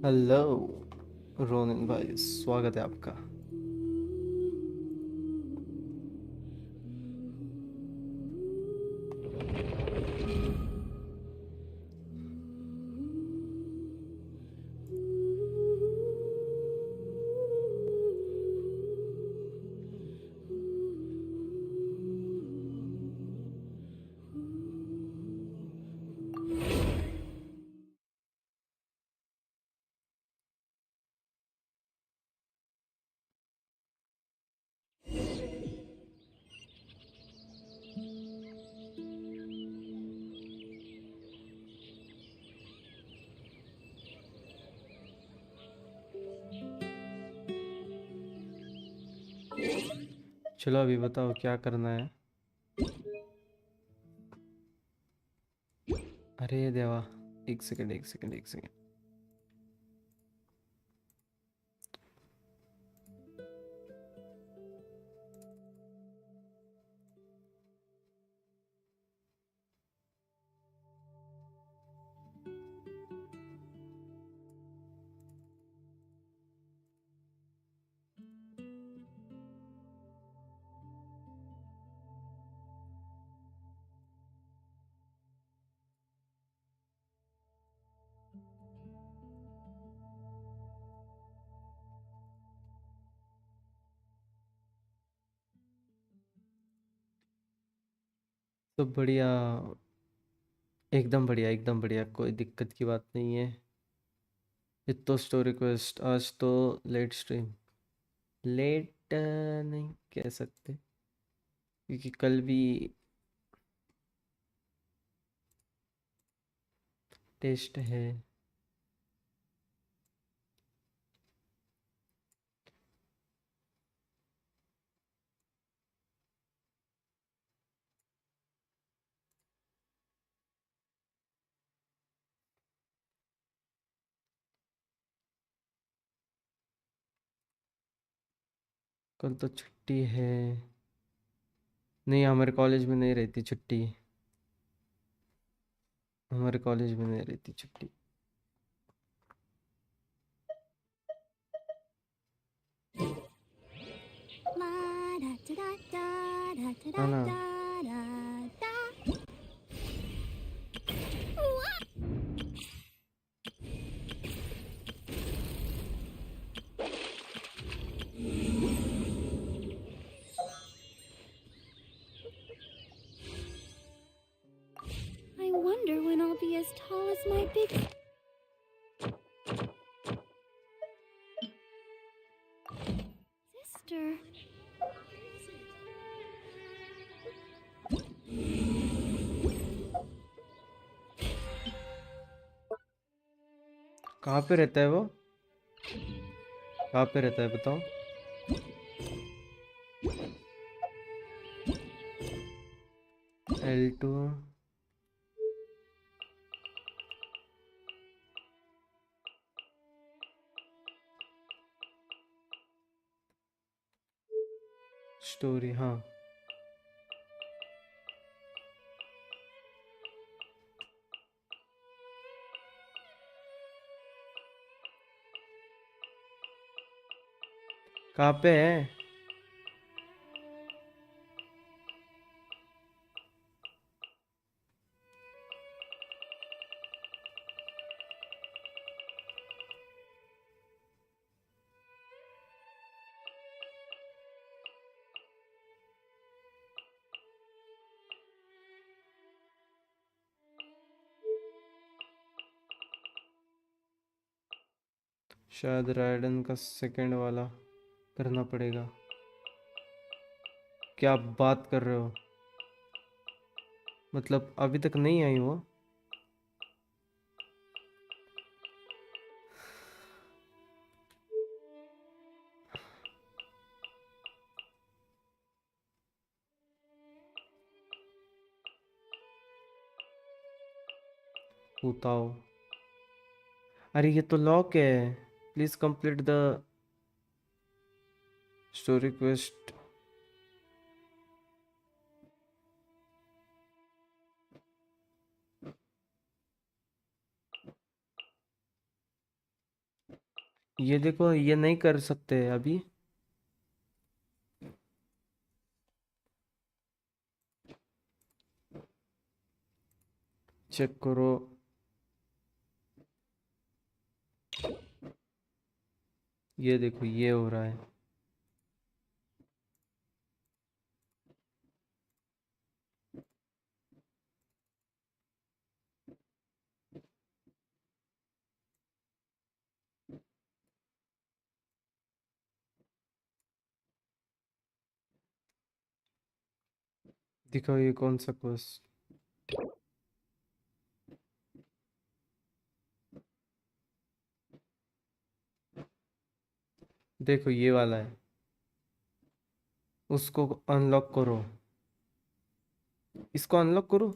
Hello Ronin भाई, स्वागत है आपका। चलो अभी बताओ क्या करना है। अरे देवा, एक सेकंड एक सेकंड एक सेकंड। तो बढ़िया, एकदम बढ़िया एकदम बढ़िया, कोई दिक्कत की बात नहीं है। ये तो स्टोरी रिक्वेस्ट आज तो लेट स्ट्रीम, लेट नहीं कह सकते क्योंकि कल भी टेस्ट है। कल तो छुट्टी है। नहीं, हमारे कॉलेज में नहीं रहती छुट्टी। हमारे कॉलेज में नहीं रहती छुट्टी। है ना। I wonder when I'll be as tall as my big sister. कहाँ पे रहता है वो? कहाँ पे रहता है बताओ। L2। स्टोरी, हाँ। कहाँ पे है? शायद राइडन का सेकंड वाला करना पड़ेगा। क्या आप बात कर रहे हो? मतलब अभी तक नहीं आई वो? बताओ। अरे ये तो लॉक है। Please complete the story quest. ये देखो, ये नहीं कर सकते अभी। चेक करो। ये देखो, ये हो रहा है। दिखाओ ये कौन सा क्वेस्ट। देखो ये वाला है, उसको अनलॉक करो। इसको अनलॉक करो।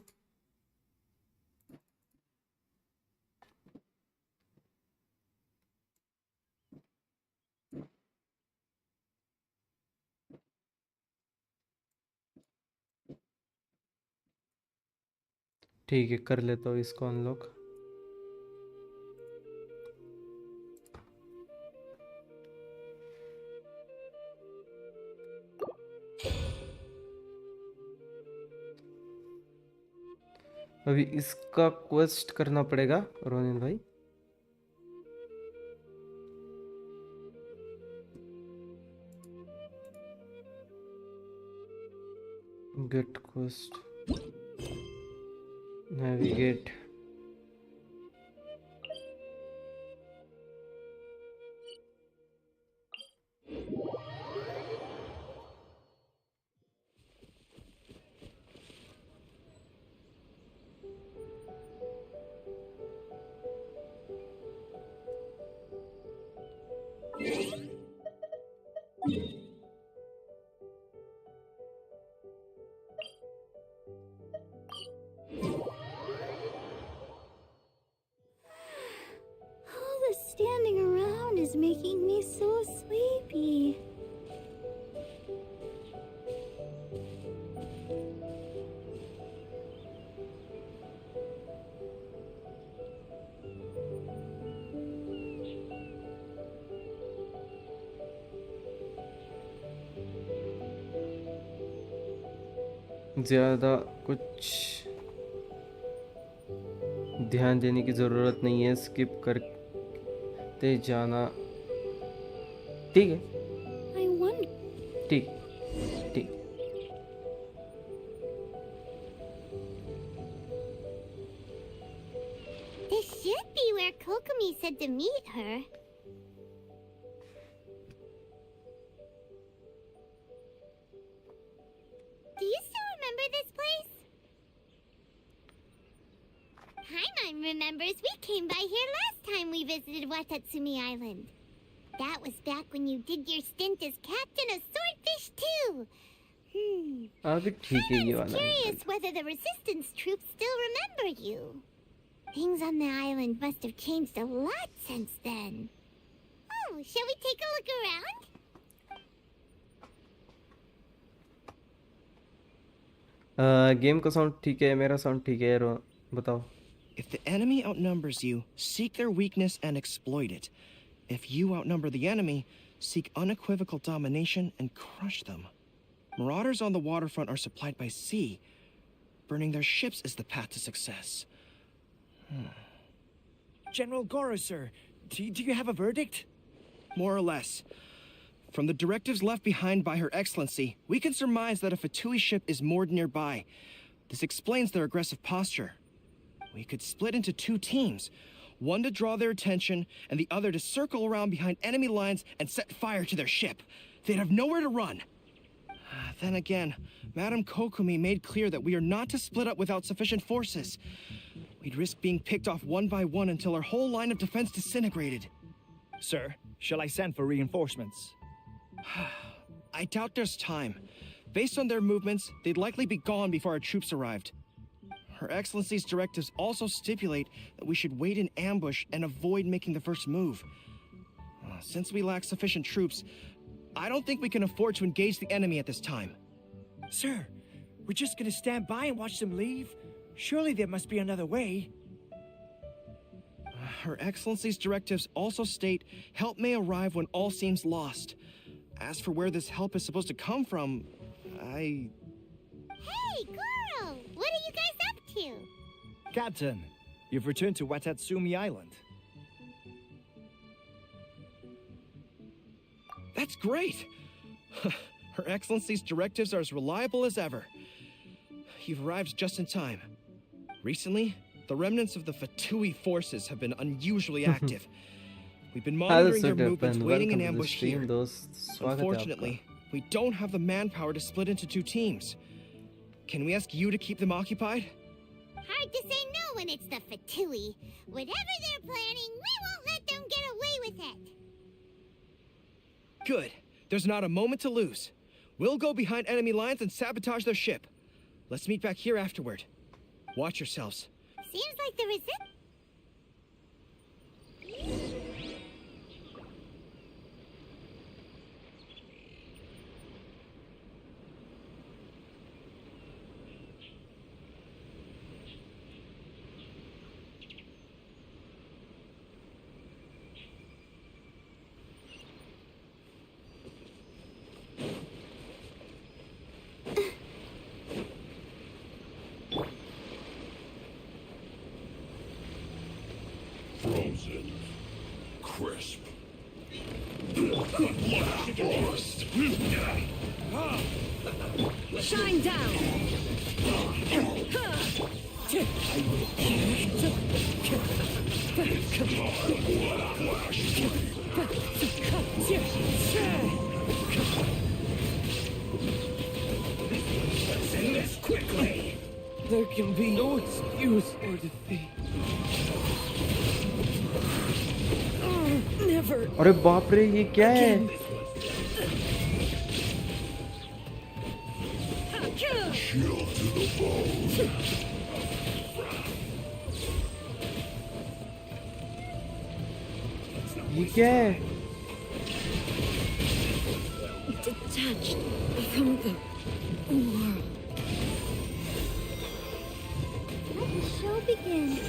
ठीक है, कर लेता हूँ इसको अनलॉक। अभी इसका क्वेस्ट करना पड़ेगा रोनिन भाई। Get quest, navigate. All the standing around is making me so sleepy. ज़्यादा कुछ ध्यान देने की ज़रूरत नहीं है, स्किप करते जाना। ठीक है, I wonder. ठीक ठीक। This should be where Kokomi said to meet her. Do you still remember this place? Paimon remembers we came by here last time we visited Watatsumi Island. That was back when you did your stint as captain of Swordfish too. अभी ठीक है, ये I'm वाला है। curious whether the resistance troops still remember you. Things on the island must have changed a lot since then. Oh, shall we take a look around? Game का sound ठीक है, मेरा साउंड ठीक है। बताओ। If the enemy outnumbers you, seek their weakness and exploit it. If you outnumber the enemy, seek unequivocal domination and crush them. Marauders on the waterfront are supplied by sea. Burning their ships is the path to success. General Goro, sir, do you have a verdict? More or less. From the directives left behind by Her Excellency, we can surmise that a Fatui ship is moored nearby. This explains their aggressive posture. We could split into two teams, one to draw their attention and the other to circle around behind enemy lines and set fire to their ship. They'd have nowhere to run. Then again, Madame Kokumi made clear that we are not to split up without sufficient forces. We'd risk being picked off one by one until our whole line of defense disintegrated. Sir, shall I send for reinforcements? I doubt there's time. Based on their movements, they'd likely be gone before our troops arrived. Her Excellency's directives also stipulate that we should wait in ambush and avoid making the first move. Since we lack sufficient troops, I don't think we can afford to engage the enemy at this time. Sir, we're just gonna stand by and watch them leave? Surely there must be another way. Her Excellency's directives also state help may arrive when all seems lost. As for where this help is supposed to come from, Hey, girl! What are you guys up to? Captain, you've returned to Watatsumi Island. That's great! Her Excellency's directives are as reliable as ever. You've arrived just in time. Recently, the remnants of the Fatui forces have been unusually active. We've been monitoring their movements, waiting in ambush here. Unfortunately, we don't have the manpower to split into two teams. Can we ask you to keep them occupied? Hard to say no when it's the Fatui. Whatever they're planning, we won't let them get away with it. Good. There's not a moment to lose. We'll go behind enemy lines and sabotage their ship. Let's meet back here afterward. Watch yourselves. Seems like the Frozen. Crisp. Shine down! Send this quickly. There can be no excuse or defeat. Never अरे बाप रे ये क्या है? Chill to the bone. ये क्या है? detached from the world. Let the show begin.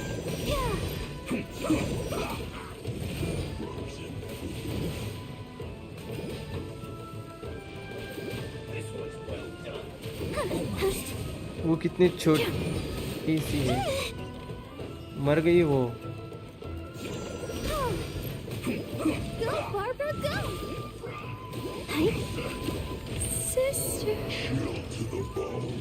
वो कितनी छोटी सी है, मर गई वो। Go, Barbara, go! Sister. Chill to the bone.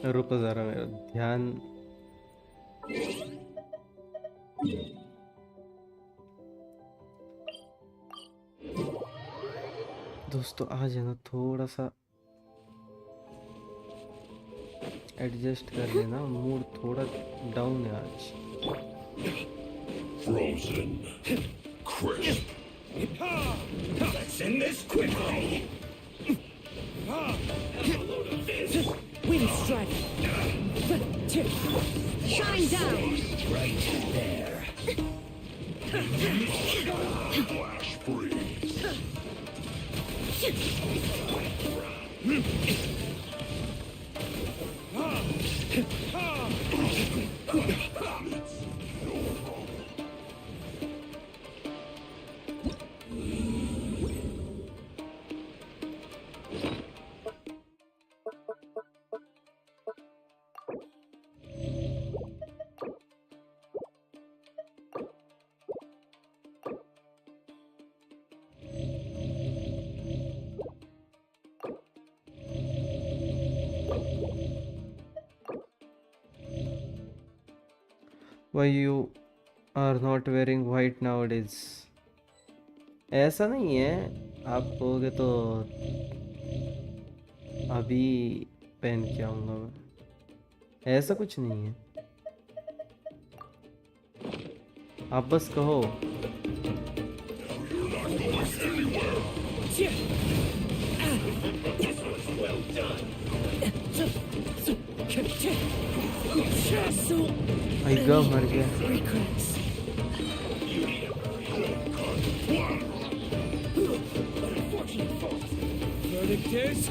रुको जरा, मेरा ध्यान। दोस्तों आज है ना, थोड़ा सा एडजस्ट कर लेना, मूड थोड़ा डाउन है आज। Frozen. Crisp. Let's end this quickly. Wind strike. Shine down. Right there. Flash freeze. Why you are not wearing white nowadays? ऐसा नहीं है, आप कहोगे तो अभी पहन के आऊँगा मैं, ऐसा कुछ नहीं है। आप बस कहो। आईगा मर गया। regrets. Verdict is...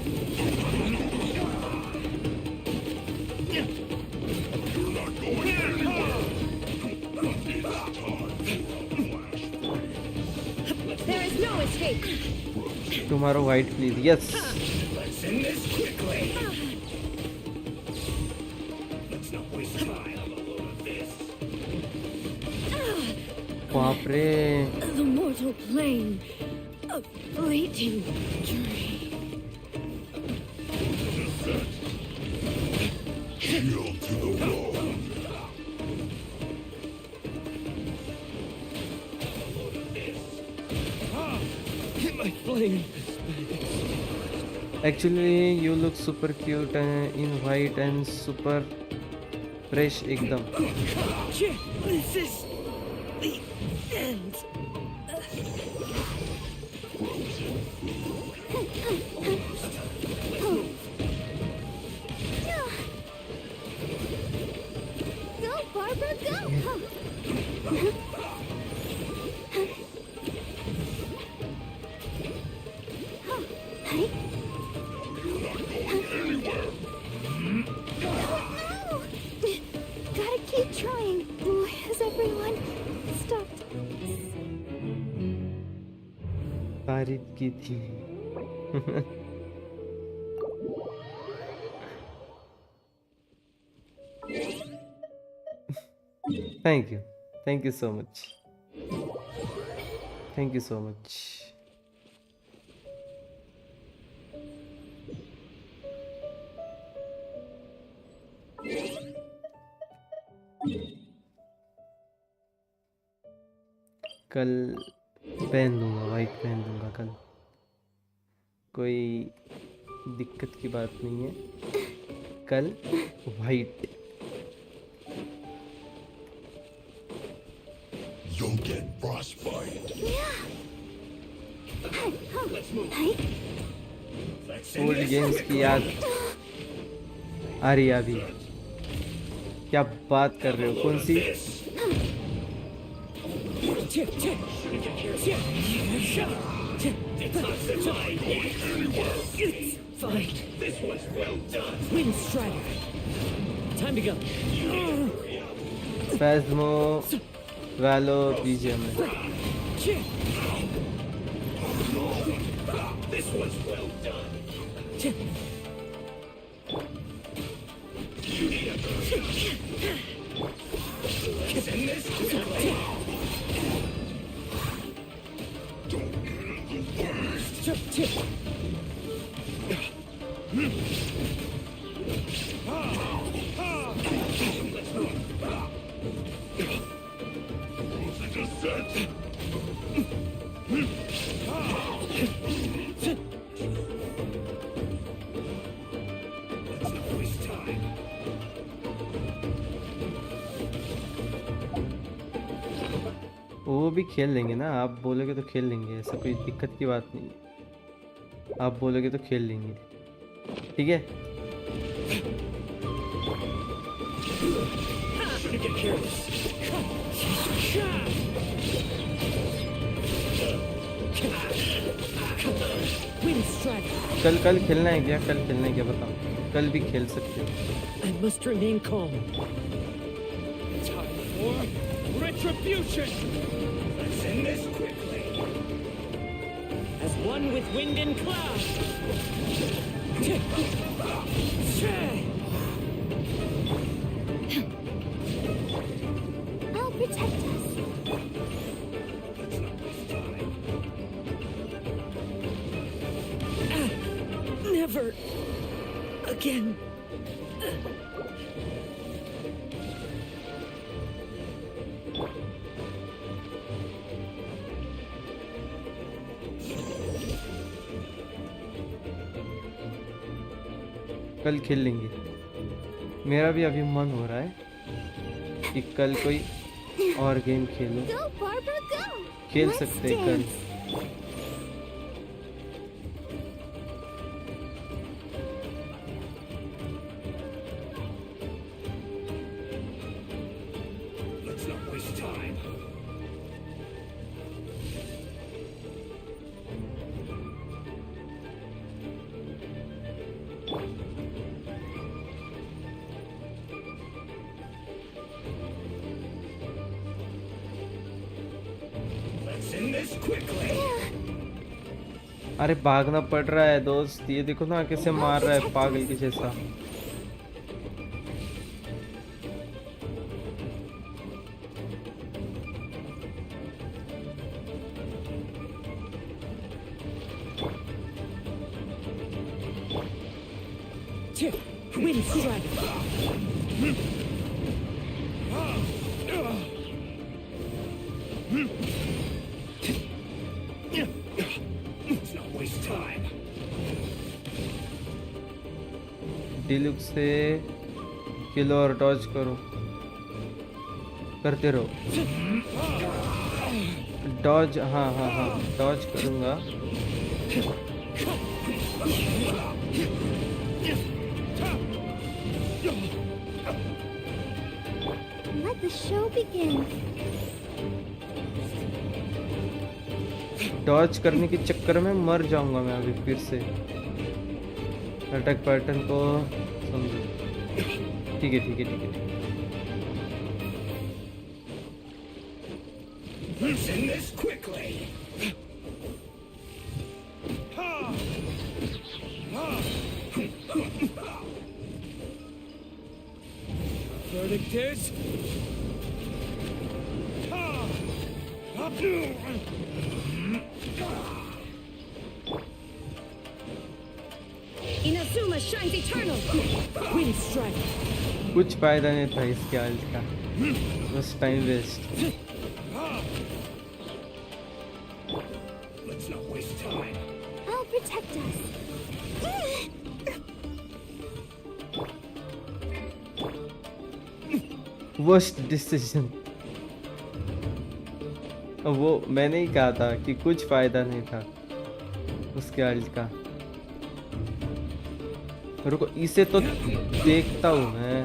There is no escape. Tomorrow white please. Yes. Let's end this quickly. Let's not waste time on a load of this. बाप रे। The mortal plane. A fleeting dream. Shield to the wall. Hit my flame. Actually you look super cute in white and super fresh एकदम। This is the end. Go, Barbara, go! No! Gotta keep trying. Why has everyone stopped? तारीफ की थी। Thank you so much, thank you so much। कल पहन लूँगा, white पहन लूँगा कल, कोई दिक्कत की बात नहीं है। कल white. You'll get frostbite. Old games की याद आ रही है अभी। क्या बात कर रहे हो? कौन सी? Fine. Wind Strider. Time to go. फैज़्मो वैलो बीजीएम में। This one's well done. Let's end this quickly. वो भी खेल लेंगे ना, आप बोलोगे तो खेल लेंगे, ऐसा कोई दिक्कत की बात नहीं है। आप बोलोगे तो खेल लेंगे, ठीक है। कल खेलना है क्या? कल खेलना है क्या बताओ? कल भी खेल सकते हो। I must remain calm. Time for retribution! Let's end this quickly. As one with wind and cloud. I'll protect us. Never again. कल खेल लेंगे। मेरा भी अभी मन हो रहा है कि कल कोई और गेम खेलो। Go, Barbara, go! खेल Let's सकते हैं कल। dance. quickly. अरे भागना पड़ रहा है दोस्त, ये देखो ना कैसे मार रहा है पागल के जैसा। Wind strike. Let's not waste time. डिलुक्स से किलो और डॉज करो, करते रहो डॉज। हाँ हाँ हाँ, डॉज करूँगा। Let the show begin. Dodge करने के चक्कर में मर जाऊंगा मैं अभी फिर से। अटैक पैटर्न को समझो। ठीक है ठीक है ठीक है ठीक है। Let's end this quickly. Verdict is... Inazuma shines eternal. Wind strike. कुछ फायदा नहीं था इसके आल का, बस time waste. Let's not waste time. I'll protect us. Worst decision. वो मैंने ही कहा था कि कुछ फायदा नहीं था उसके आल का। रुको, इसे तो देखता हूँ मैं,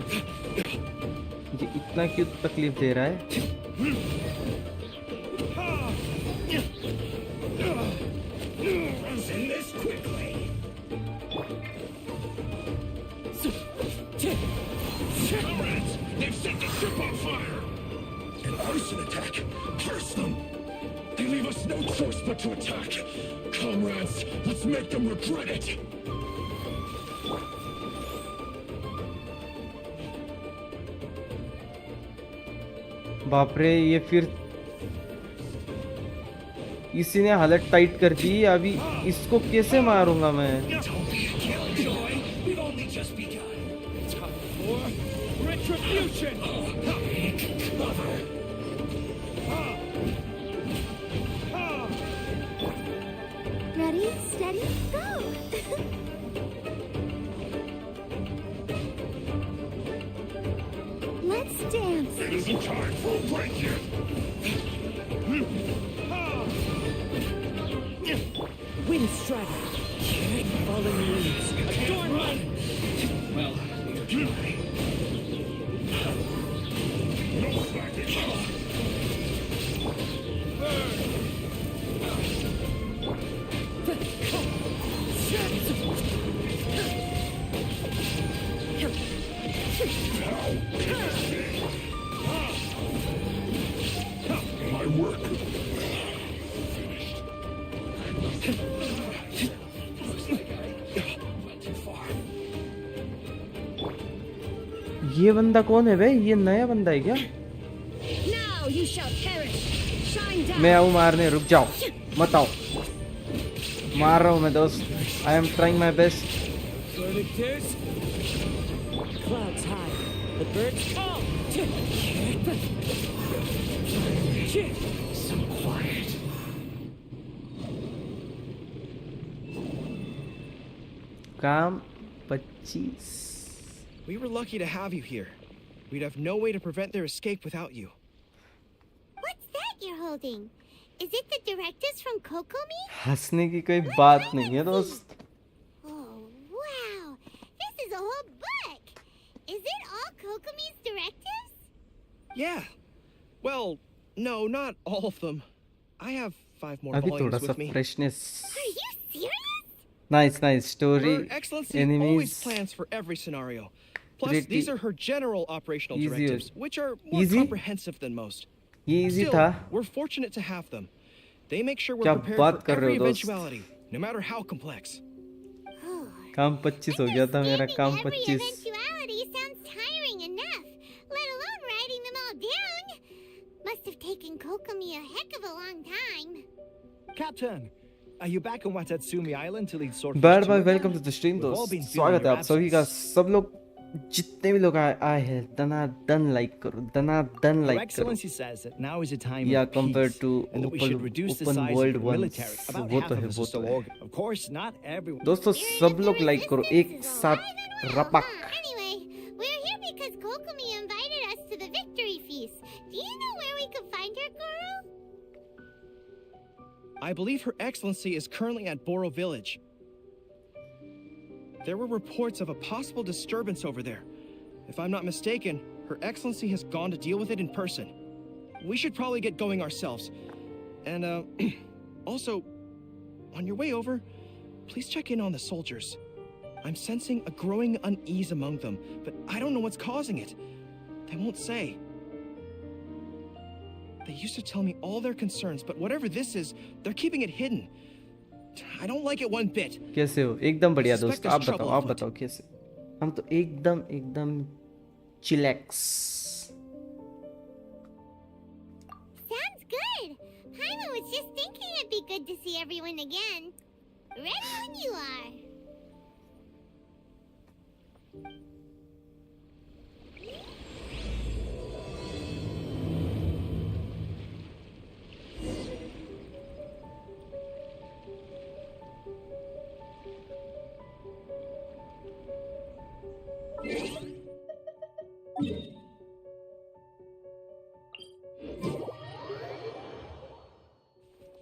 ये इतना क्यों तकलीफ दे रहा है। Let's end this quickly. Comrades, they've set the ship on fire. An arson attack. Curse them. They leave us no choice but to attack. Comrades, let's make them regret it. बाप रे, ये फिर इसी ने हालत टाइट कर दी। अभी इसको कैसे मारूंगा मैं। Don't be a killjoy. We've only just begun. Time for retribution! Cover. Ready, steady, go! Let's dance. It isn't time for a break yet. Wind strike. Fallen leaves. Adorn light. Well, neither can I. No slacking. My work finished. Looks like I went too far. ये बंदा कौन है भाई? ये नया बंदा है क्या? Now you shall perish. Shine down. मैं आऊँ मारने, रुक जाओ, मत आओ। मार रहा हूँ मैं दोस्त। I am trying my best. Verdict is... Clouds high. The birds call. So quiet. काम 25। We were lucky to have you here. We'd have no way to prevent their escape without you. What's that you're holding? Is it the directives from Kokomi? हंसने की कोई बात नहीं है दोस्त। Oh, wow! This is a whole book! Is it all Kokomi's directives? Yeah. Well, no, not all of them. I have 5 more अभी थोड़ा volumes सा with me. Freshness. Are you serious? Nice nice story, Her Excellency always enemies. plans for every scenario. Plus, Pretty these are her general operational easy. directives, which are more Easy? comprehensive than most. ये easy Still, था। we're fortunate to have them. They make sure we're क्या prepared बात for कर रहे every हो दोस्त? eventuality, no matter how complex. काम 25 हो गया था मेरा, काम Every 25. eventuality sounds tiring enough, let alone writing them all down. Must have taken Kokomi a heck of a long time. Captain, are you back on Watatsumi Island to lead Swordfish bad 2 bye, again? Welcome to the stream We've all दोस्त. been feeling स्वागत है your आप सभी का. absence. सब लोग जितने भी लोग आए हैं, दनादन लाइक करो, दनादन Her लाइक करो. Excellency says that now is a time Yeah, of compared peace, to and that we should reduce the open size world of the ones, military. About वो half तो of है, us वो are still तो है. organ. Of course, not everyone. दोस्तों सब लोग like करो एक साथ, रपक. Anyway, we're here because Kokomi invited us to the victory feast. Do you know where we could find her, Goro? I believe Her Excellency is currently at Boro Village. There were reports of a possible disturbance over there. If I'm not mistaken, Her Excellency has gone to deal with it in person. We should probably get going ourselves. And, also, on your way over, please check in on the soldiers. I'm sensing a growing unease among them, but I don't know what's causing it. They won't say. They used to tell me all their concerns, but whatever this is, they're keeping it hidden. I don't like it one bit. कैसे हो? एकदम बढ़िया Suspect दोस्त. there's आप trouble बताओ, आप afoot. बताओ कैसे? हम तो एकदम chillax. Sounds good. Paimon was just thinking it'd be good to see everyone again. Ready when you are.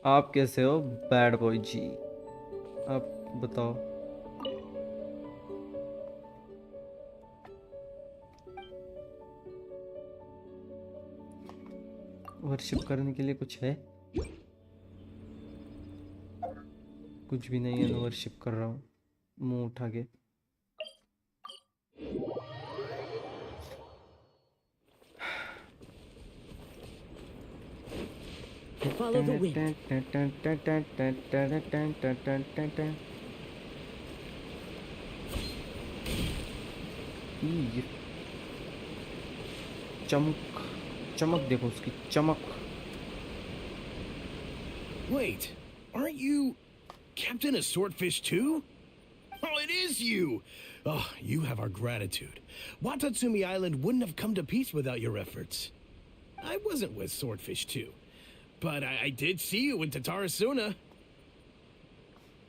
आप कैसे हो बैड बॉय जी? आप बताओ. वर्शिप करने के लिए कुछ है? कुछ भी नहीं है, मैं वर्शिप कर रहा हूँ मुंह उठा के. Follow the wind. ये चमक, चमक देखो उसकी चमक. Wait, aren't you Captain of Swordfish too? Oh, it is you! Oh, you have our gratitude. Watatsumi Island wouldn't have come to peace without your efforts. I wasn't with Swordfish 2, but I did see you in Tatarasuna.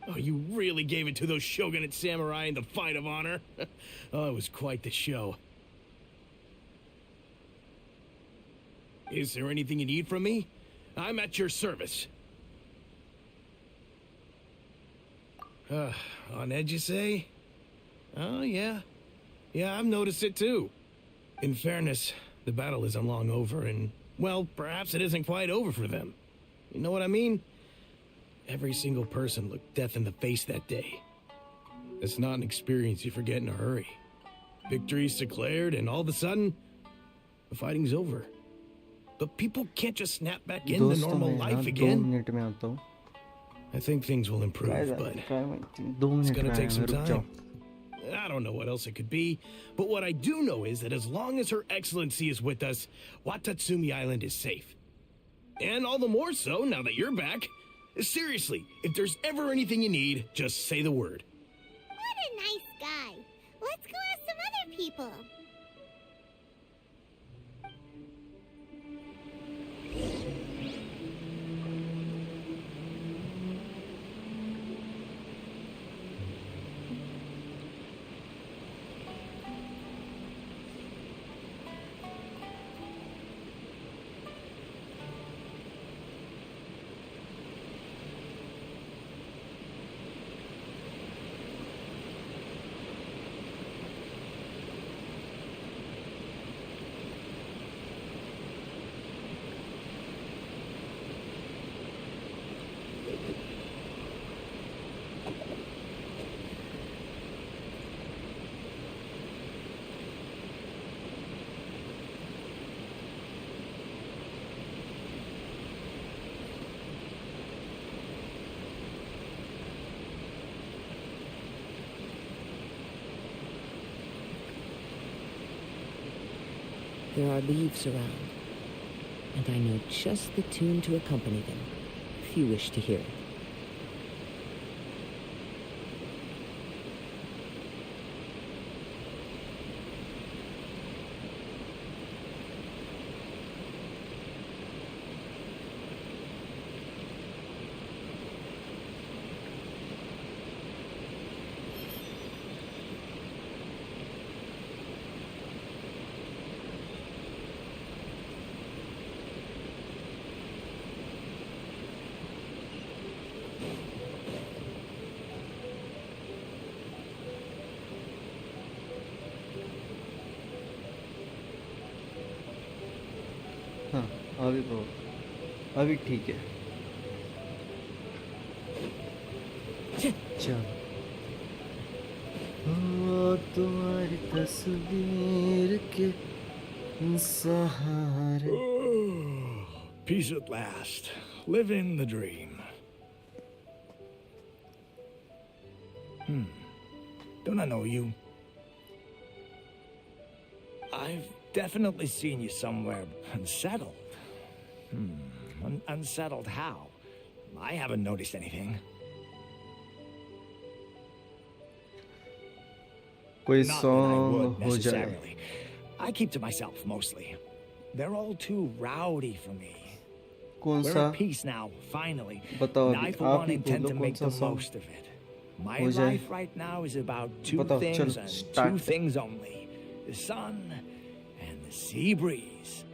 Oh, you really gave it to those shogunate samurai in the fight of honor. Oh, it was quite the show. Is there anything you need from me? I'm at your service. On edge, you say? Oh, yeah. Yeah, I've noticed it too. In fairness, the battle isn't long over, and, well, perhaps it isn't quite over for them. You know what I mean? Every single person looked death in the face that day. It's not an experience you forget in a hurry. Victory's declared, and all of a sudden, the fighting's over. But people can't just snap back into दोस्तों normal मैं life यहाँ 2 again. Minute में आता हूँ. I think things will improve, but 2 minute gonna में take आया, some रुक जाओ. time. I don't know what else it could be, but what I do know is that as long as Her Excellency is with us, Watatsumi Island is safe. And all the more so now that you're back. Seriously, if there's ever anything you need, just say the word. What a nice guy. Let's go ask some other people. There are leaves around, and I know just the tune to accompany them, if you wish to hear it. हाँ, अभी ठीक है। चल तुम्हारी तस्वीर के सहारे। Peace at last. Living the dream. Don't I know you? I've definitely seen you somewhere unsettled. Unsettled how? I haven't noticed anything. कोई Not that I song would हो जाए। necessarily. I keep to myself mostly. They're all too rowdy for me. कौन We're सा at peace now, finally. बताओ And अभी, I, for आप one, ही intend बोलो to कौन make सा the song most of it. My हो जाए। life right now is about two बताओ, things चलो, and start। two things only. The sun and the sea breeze.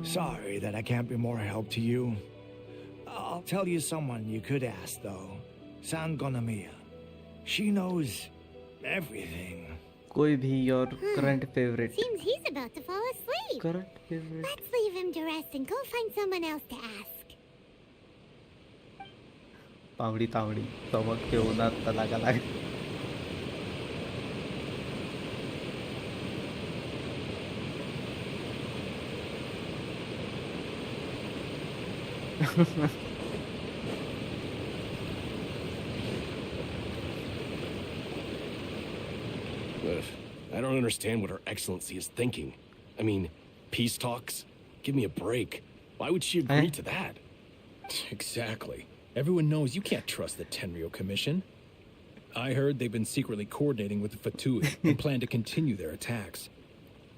Sorry that I can't be more help to you. I'll tell you someone you could ask, though. San Gonamiya. She knows everything. कोई भी your current favorite Seems he's about to fall asleep. current favorite Let's leave him to rest and go find someone else to ask. तावडी चमकते उन्हात तलाका लागे I don't understand what Her Excellency is thinking. I mean, peace talks? Give me a break. Why would she agree to that? Exactly. Everyone knows you can't trust the Tenryo Commission. I heard they've been secretly coordinating with the Fatui and plan to continue their attacks.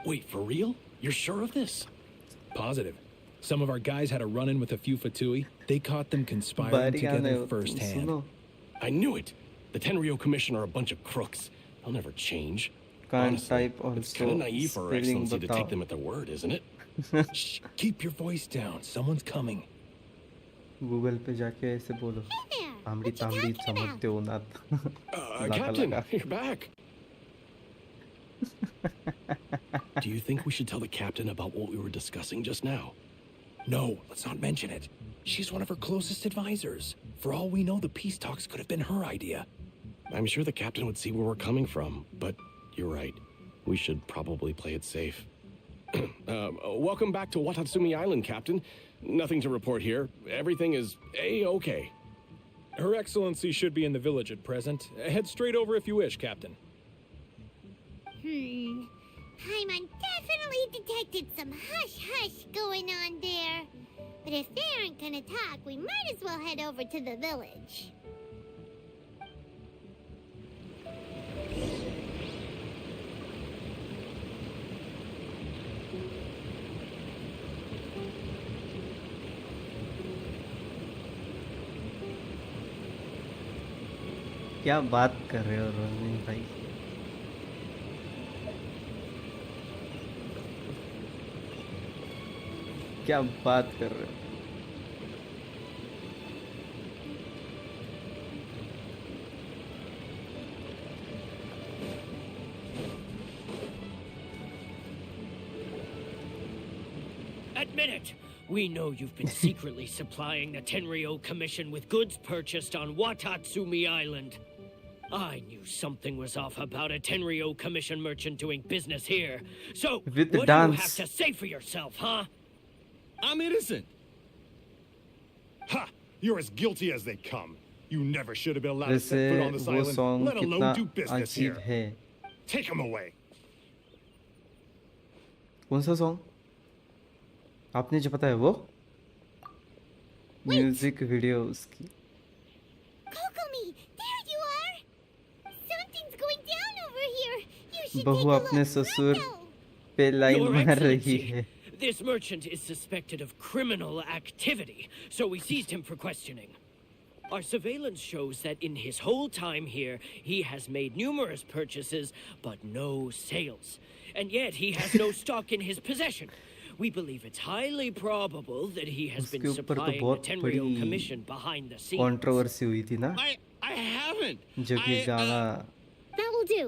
Wait, for real? You're sure of this? Positive. Some of our guys had a run-in with a few Fatui. They caught them conspiring बारी आने together हो, firsthand. सुनो I knew it. The Tenryo Commission are a bunch of crooks. They'll never change. can't Honestly, type it's also kind of naive for Her spelling Excellency to बताओ take them at their word, isn't it? Shh, keep your voice down. Someone's coming. Google पे जाके ऐसे बोलो Hey there. तांबड़ी What you तांबड़ी talking about? चमकते उन्हात लगा Captain, लगा you're back. Do you think we should tell the captain about what we were discussing just now? No, let's not mention it. She's one of her closest advisors. For all we know, the peace talks could have been her idea. I'm sure the captain would see where we're coming from, but you're right. We should probably play it safe. Welcome back to Watatsumi Island, Captain. Nothing to report here. Everything is A-okay. Her Excellency should be in the village at present. Head straight over if you wish, Captain. Paimon definitely detected some hush-hush going on there. But if they aren't gonna talk, we might as well head over to the village. क्या बात कर रहे हो रोनी भाई क्या बात कर रहे हो Admit it! We know you've been secretly supplying the Tenryo Commission with goods purchased on Watatsumi Island. I knew something was off about a Tenryo Commission merchant doing business here. So, With the what do you have dance. to say for yourself, huh? I'm innocent. Ha! You're as guilty as they come. You never should have been allowed to वैसे set foot on this वो island, song let कितना alone do business अजीब here. है Take him away. कौन सा song आपने जो पता है वो म्यूजिक वीडियो उसकी Kokomi, there you are! Something's going down over here. You should बहू take a अपने look ससुर right now. पे लाइन Your मार रही Excellency, है this merchant is suspected of criminal activity, so we seized him for questioning. Our surveillance shows that in his whole time here, he has made numerous purchases, but no sales. And yet he has no stock in his possession. We believe it's highly probable that he has been उसके ऊपर तो supplying the बहुत Tenryo बड़ी Commission behind the scenes. Controversy हुई थी ना I haven't. जो कि गाना That will do.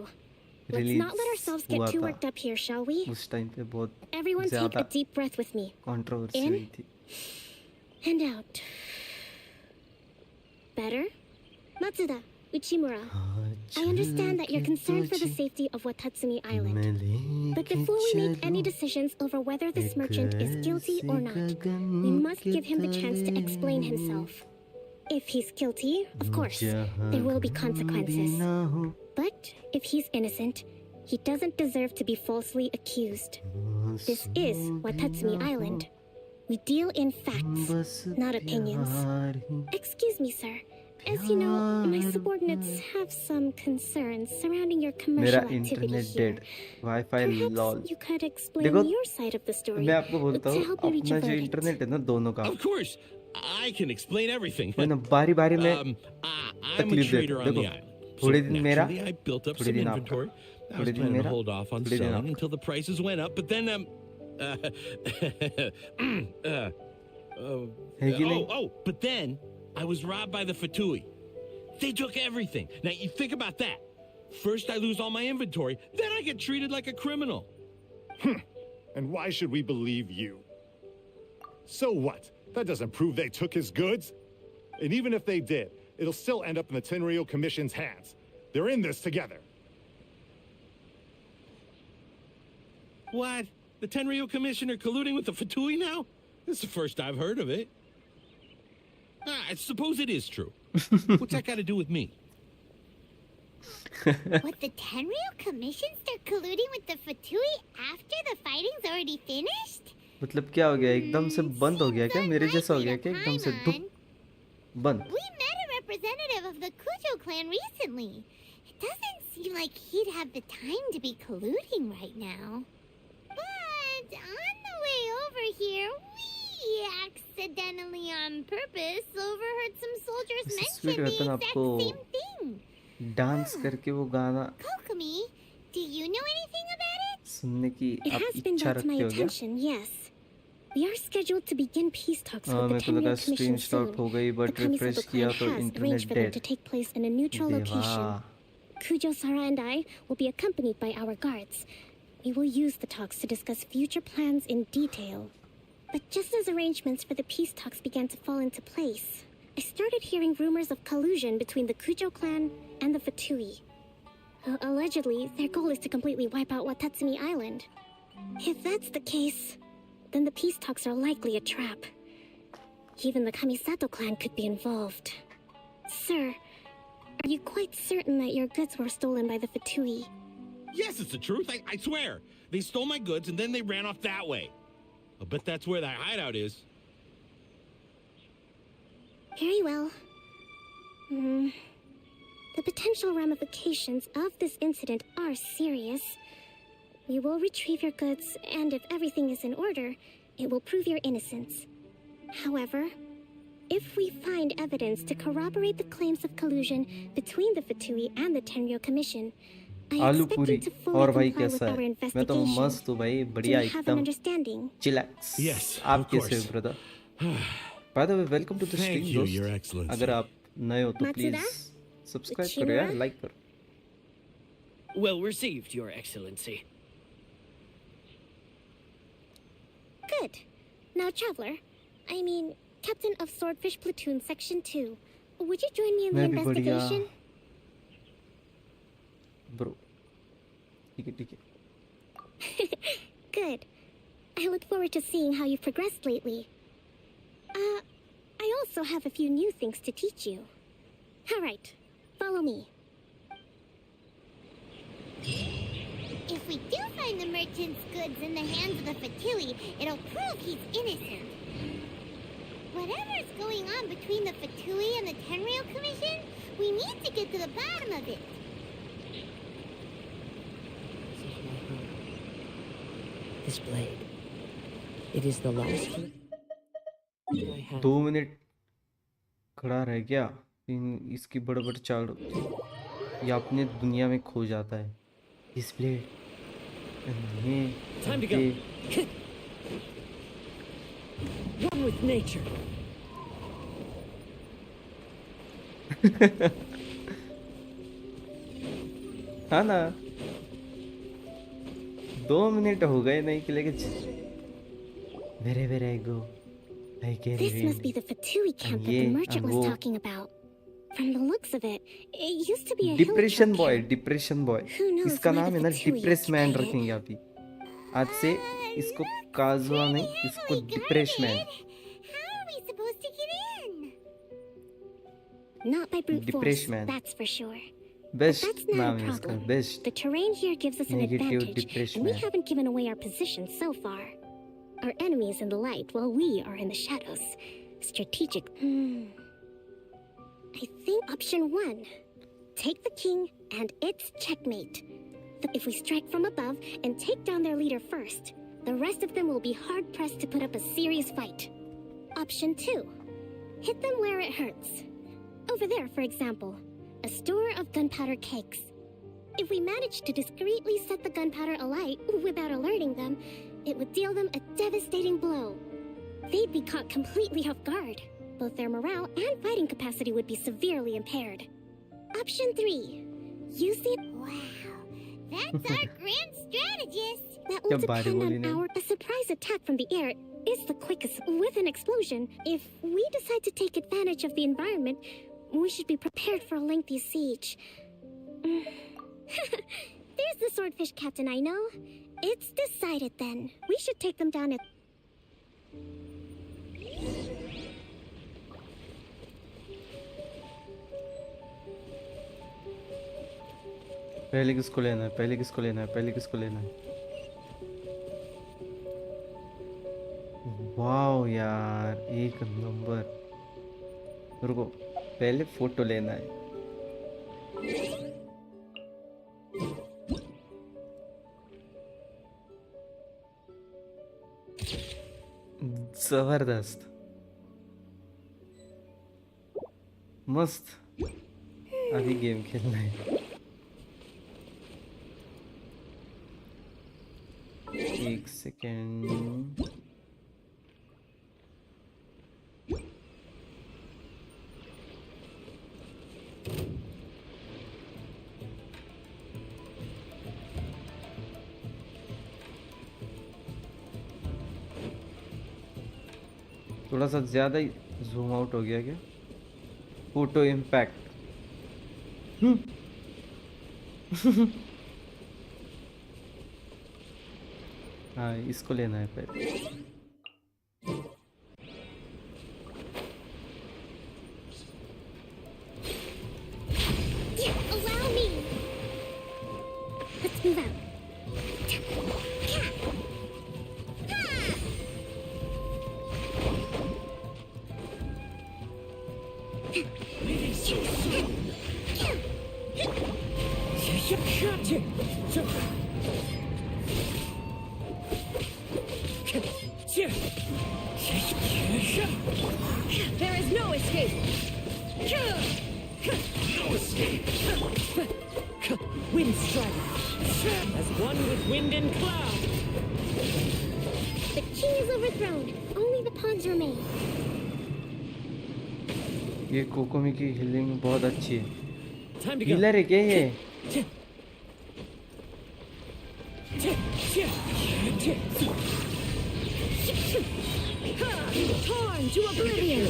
Let's release not let ourselves हुआ get too था worked up here, shall we? उस टाइम पे बहुत Everyone take ज्यादा a deep breath with me. Controversy In. हुई थी And out. Better? Matsuda, Uchimura, I understand that you're concerned for the safety of Watatsumi Island. But before we make any decisions over whether this merchant is guilty or not, we must give him the chance to explain himself. If he's guilty, of course, there will be consequences. But if he's innocent, he doesn't deserve to be falsely accused. This is Watatsumi Island. We deal in facts, not opinions. Excuse me, sir. As you know, my subordinates have some concerns surrounding your commercial मेरा activity internet here. Dead wifi lol Perhaps you could explain देखो, your side of the story मैं आपको बोलता to हूँ help me reach अपना a जो verdict. Internet है ना दोनों का Of course, I can explain everything. वो ना बारी बारी में I'm a तकलीफ देता trader है on the देखो island. थोड़े दिन मेरा naturally, I built up थोड़े some दिन आपका inventory. I थोड़े was दिन planning to मेरा hold off on थोड़े दिन selling आपका until the prices went up, but then है कि नहीं but then I was robbed by the Fatui. They took everything. Now you think about that. First I lose all my inventory, then I get treated like a criminal. And why should we believe you? So what? That doesn't prove they took his goods. And even if they did, it'll still end up in the Tenryo Commission's hands. They're in this together. What? The Tenryo Commissioner colluding with the Fatui now? This is the first I've heard of it. I suppose it is true. What's that got to do with me? What, the Tenryo Commission start colluding with the Fatui after the fighting's already finished? मतलब क्या हो गया एकदम से बंद हो गया क्या मेरे जैसा हो गया क्या एकदम से धुप बंद We met a representative of the Kujo clan recently. It doesn't seem like he'd have the time to be colluding right now. But on the way over here, we accidentally on purpose overheard some soldiers Sweet mention the weapon exact आपको same thing. Dance करके वो गाना Kokomi, do you know anything about it? सुनने की It आप has been इच्छा brought to my रखते हो क्या attention, yes. We are scheduled to begin peace talks with the मेरे को लगा Tenryo stream Commission start soon. हो गई The but Kamisato refresh clan किया तो has internet arranged for them dead to take place in a neutral location. देवा Kujo Sara and I will be accompanied by our guards. We will use the talks to discuss future plans in detail. But just as arrangements for the peace talks began to fall into place, I started hearing rumors of collusion between the Kujo clan and the Fatui. Allegedly, their goal is to completely wipe out Watatsumi Island. If that's the case, then the peace talks are likely a trap. Even the Kamisato clan could be involved. Sir, are you quite certain that your goods were stolen by the Fatui? Yes, it's the truth. I swear. They stole my goods and then they ran off that way. I bet that's where that hideout is. Very well. The potential ramifications of this incident are serious. We will retrieve your goods, and if everything is in order, it will prove your innocence. However, if we find evidence to corroborate the claims of collusion between the Fatui and the Tenryo Commission, I आलू expect पूरी you to fully और भाई comply with कैसा our है मैं तो investigation. मस्त हूँ भाई Do बढ़िया we have an एकदम understanding? चिलैक्स Yes, आप of कैसे हो course. Brother by the way welcome to the Thank stream you, Your दोस्त Excellency. अगर आप नए हो तो प्लीज Matsuda? सब्सक्राइब करो यार Uchimura? लाइक करो Well received, Your Excellency. Good. Now, Traveler, I mean, Captain of Swordfish Platoon Section 2, would you join me in the मैं भी बढ़िया investigation? ब्रो ठीक है Good. I look forward to seeing how you've progressed lately. I also have a few new things to teach you. All right, follow me. If we do find the merchant's goods in the hands of the Fatui, it'll prove he's innocent. Whatever's going on between the Fatui and the Tenryou Commission, we need to get to the bottom of it. This blade. It is the last I have. 2 minute खड़ा रह गया इसकी बड़बड़ चाल ये अपने दुनिया में खो जाता है इस blade Time to go. One with nature. हाँ ना 2 मिनट हो गए नहीं कि लेके wherever I go I get This must be the Fatui camp that the merchant was वो talking about. From the looks of it, it used to be a depression hill boy camp. Depression boy Who knows इसका why नाम the है ना Fatui depress man occupied it. रखेंगे अभी आज से इसको काजुआ नहीं इसको depress man How are we supposed to get in? Not by brute Depressed force, man. that's for sure. Best That's not नाम a है इसका problem. Best The terrain here gives us an Negative advantage, depression and we man. haven't given away our position so far. Our enemy is in the light, while we are in the shadows. Strategic. I think option 1. Take the king, and it's checkmate. If we strike from above and take down their leader first, the rest of them will be hard-pressed to put up a serious fight. Option 2. Hit them where it hurts. Over there, for example, a store of gunpowder cakes. If we manage to discreetly set the gunpowder alight without alerting them, it would deal them a devastating blow. They'd be caught completely off guard. Both their morale and fighting capacity would be severely impaired. Option 3. Use the... Wow, that's our grand strategist. That will जब बारी depend बोली on नहीं। our... A surprise attack from the air is the quickest with an explosion. If we decide to take advantage of the environment, we should be prepared for a lengthy siege. There's the swordfish captain I know. It's decided then. We should take them down at... पहले किसको लेना है पहले किसको लेना है पहले किसको लेना है वाओ यार एक नंबर रुको पहले फोटो लेना है जबरदस्त मस्त अभी गेम खेलना है एक सेकेंड थोड़ा सा ज़्यादा ही जूम आउट हो गया क्या फोटो इम्पैक्ट हाँ इसको लेना है पहले Allow me! Let's move out. There is no escape. No escape! Wind strider. As one with wind and cloud. The king is overthrown. Only the pawns remain. ये कोकोमी की हीलिंग बहुत अच्छी है Time to go. हीलर है क्या ये Torn to oblivion.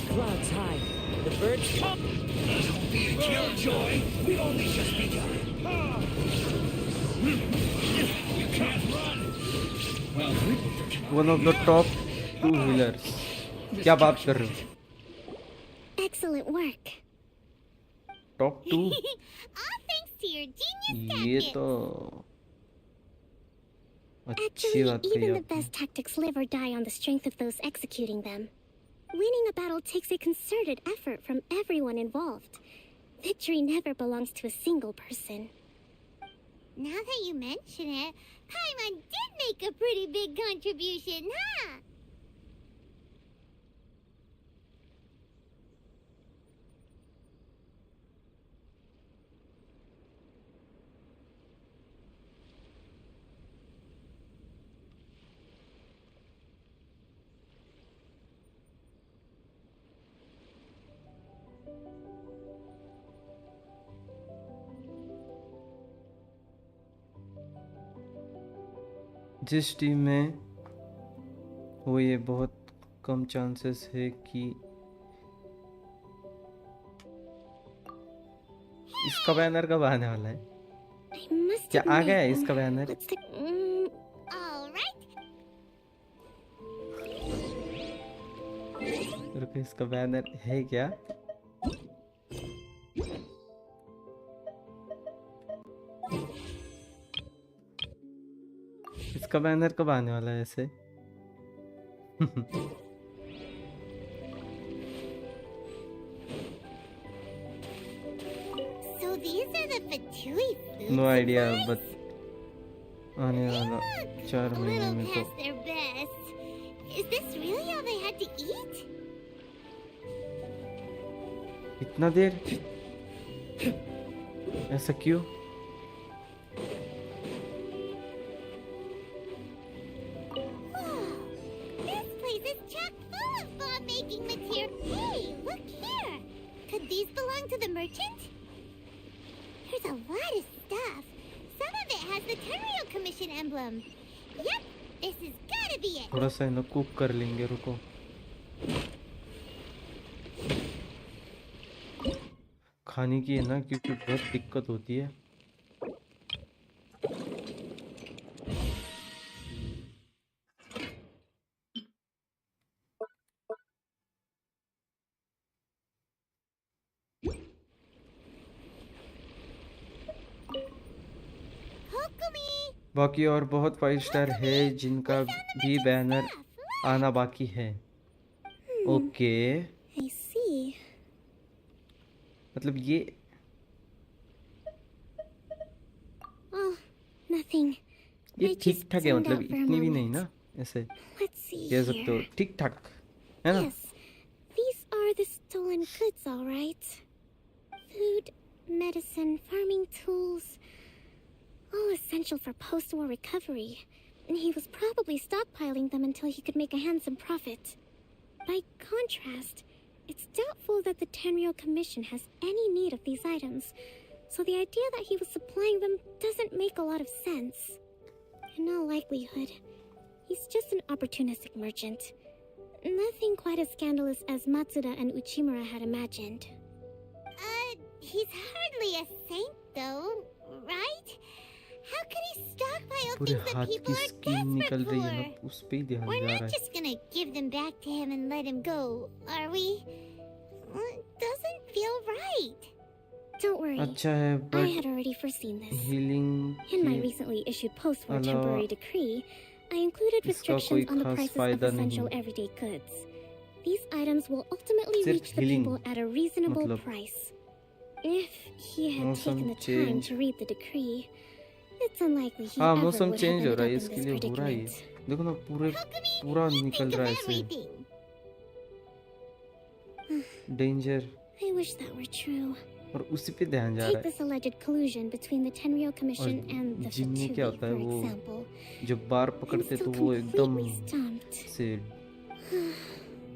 Clouds high. The birds come. Don't be a killjoy! We've only just begun! You can't run! Well, one of the top 2 healers क्या बात कर रहे हो Excellent work. Talk to. All thanks to your genius ये tactics. तो अच्छी Actually, बात कही even the आपने। best tactics live or die on the strength of those executing them. Winning a battle takes a concerted effort from everyone involved. Victory never belongs to a single person. Now that you mention it, Paimon did make a pretty big contribution, huh? जिस team में हो ये बहुत कम chances है कि इसका banner कब आने वाला है? I must क्या आ admit, गया है इसका banner? let's take, All right. रुको, इसका बैनर है क्या? इसका बैनर कब आने वाला है ऐसे? So these are the Fatui foods. No idea, but आने वाला 4 A महीने little में तो। past their best. Is this really all they had to eat? इतना देर ऐसा क्यों? This place is chock full of bomb-making material. Hey, look here. Could these belong to the merchant? There's a lot of stuff. Some of it has the Tenryou Commission emblem. Yep, this has gotta be it. थोड़ा सा इन्हें cook कर लेंगे, रुको। खाने की है ना, क्योंकि बहुत दिक्कत होती है। Kokumi! बाकी और बहुत 5 स्टार है जिनका भी बैनर आना बाकी है। Okay, I see. मतलब ये Oh, nothing. ये I ठीक just ठाक है, zoned मतलब out for a इतनी भी नहीं moment. ना, ऐसे Let's see कह सकते हो, here. ठीक ठाक है ना? Yes, these are the stolen goods, all right. Food, medicine, farming tools, all essential for post-war recovery. And he was probably stockpiling them until he could make a handsome profit. By contrast, it's doubtful that the Tenryou Commission has any need of these items, so the idea that he was supplying them doesn't make a lot of sense. In all likelihood, he's just an opportunistic merchant. Nothing quite as scandalous as Matsuda and Uchimura had imagined. He's hardly a saint, though, right? How could he stockpile पूरे things that हाथ people की are skin निकल desperate रही है ना, for? उस पे ही ध्यान We're जा रहा not है। just gonna give them back to him and let him go, are we? Doesn't feel right. Don't worry, अच्छा है, I but had already foreseen this. Healing In my की recently issued post-war अलावा temporary decree, I included इसका कोई restrictions on the खास prices of फायदा essential नहीं। everyday goods. These items will ultimately सिर्फ reach the healing, people at a reasonable मतलब price. If he had मौसम taken the time change. to read the decree, it's unlikely he हाँ, ever मौसम would have change हो ended रहा up है, in इसके this लिए हो रहा है ये। predicament. देखो ना, पूरा You निकल think of रहा है ऐसे। everything. Danger, I wish that were true. और उसी पे ध्यान जा Take रहा this alleged collusion between the Tenryou Commission and the जिन में क्या Fatui, होता है, for वो example. जब बार I'm पकड़ते still तो वो एकदम completely stumped. से The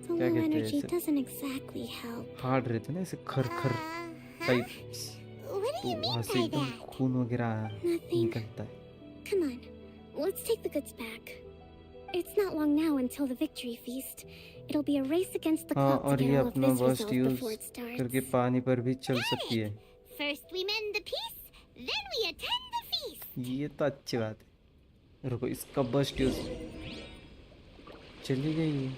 क्या low कहते हैं energy इसे? doesn't exactly help. हार्ड रहते ना, ऐसे खर टाइप, What do तो you वहाँ mean से by एकदम that? खून वगैरह Nothing. निकलता है। Come on, let's take the goods back. It's not long now until the victory feast. It'll be a race against the हाँ, clock to और get ये all of अपना this bust resolved use before it starts. करके पानी पर भी चल सकती है। First we mend the peace, then we attend the feast. ये तो अच्छी बात है। रुको, इसका बस्ट यूज चली गई।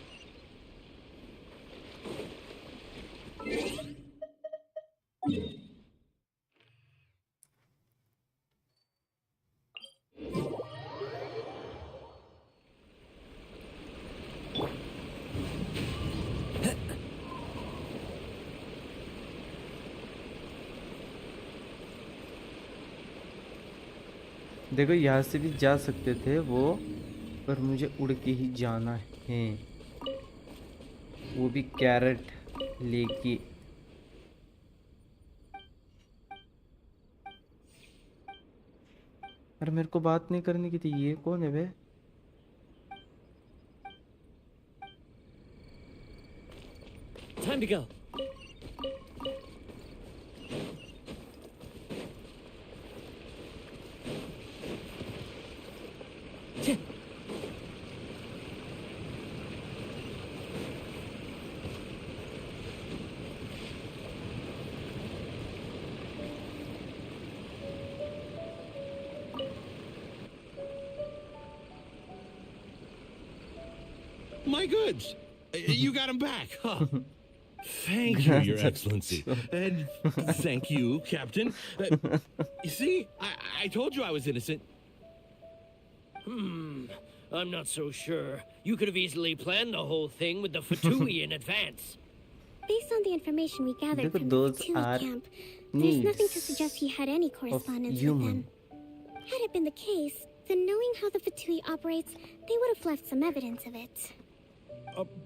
देखो यहाँ से भी जा सकते थे वो, पर मुझे उड़ के ही जाना है, वो भी कैरेट लेके। अरे मेरे को बात नहीं करनी की थी, ये कौन है बे? Time to go. My goods! You got them back, huh? Thank you, Your Excellency. And thank you, Captain. You see, I told you I was innocent. I'm not so sure. You could have easily planned the whole thing with the Fatui in advance. Based on the information we gathered Look, from the those Fatui are camp, there's nothing to needs suggest he had any correspondence with human. them. Had it been the case, then knowing how the Fatui operates, they would have left some evidence of it.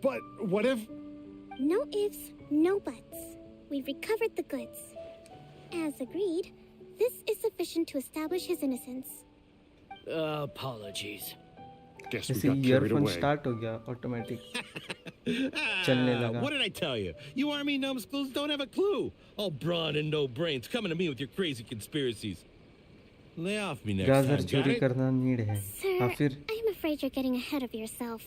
But what if... No ifs, no buts. We've recovered the goods. As agreed, this is sufficient to establish his innocence. Apologies. Guess we ऐसे got carried earphone away. Start हो गया automatic चलने लगा। What did I tell you? You army numbskulls don't have a clue. All brawn and no brains coming to me with your crazy conspiracies. Lay off me next गाजर time, got चोरी it? करना need है। हाँ Sir, फिर I'm afraid you're getting ahead of yourself.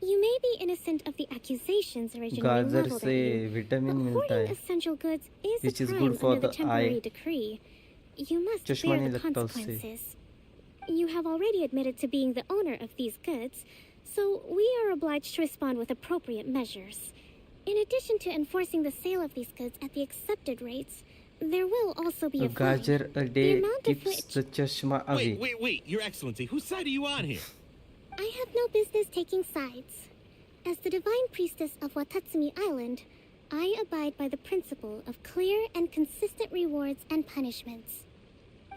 You may be innocent of the accusations originally गाजर leveled से at you, vitamin but मिलता hoarding है, essential goods is which a is crime good for under the the temporary eye. decree. You must चश्मा bear नहीं the लगता उससे। consequences. You have already admitted to being the owner of these goods, so we are obliged to respond with appropriate measures. In addition to enforcing the sale of these goods at the accepted rates, there will also be a fine. गाजर a The day amount of keeps which the चश्मा away. Wait, Your Excellency, whose side are you on here? I have no business taking sides. As the divine priestess of Watatsumi Island, I abide by the principle of clear and consistent rewards and punishments.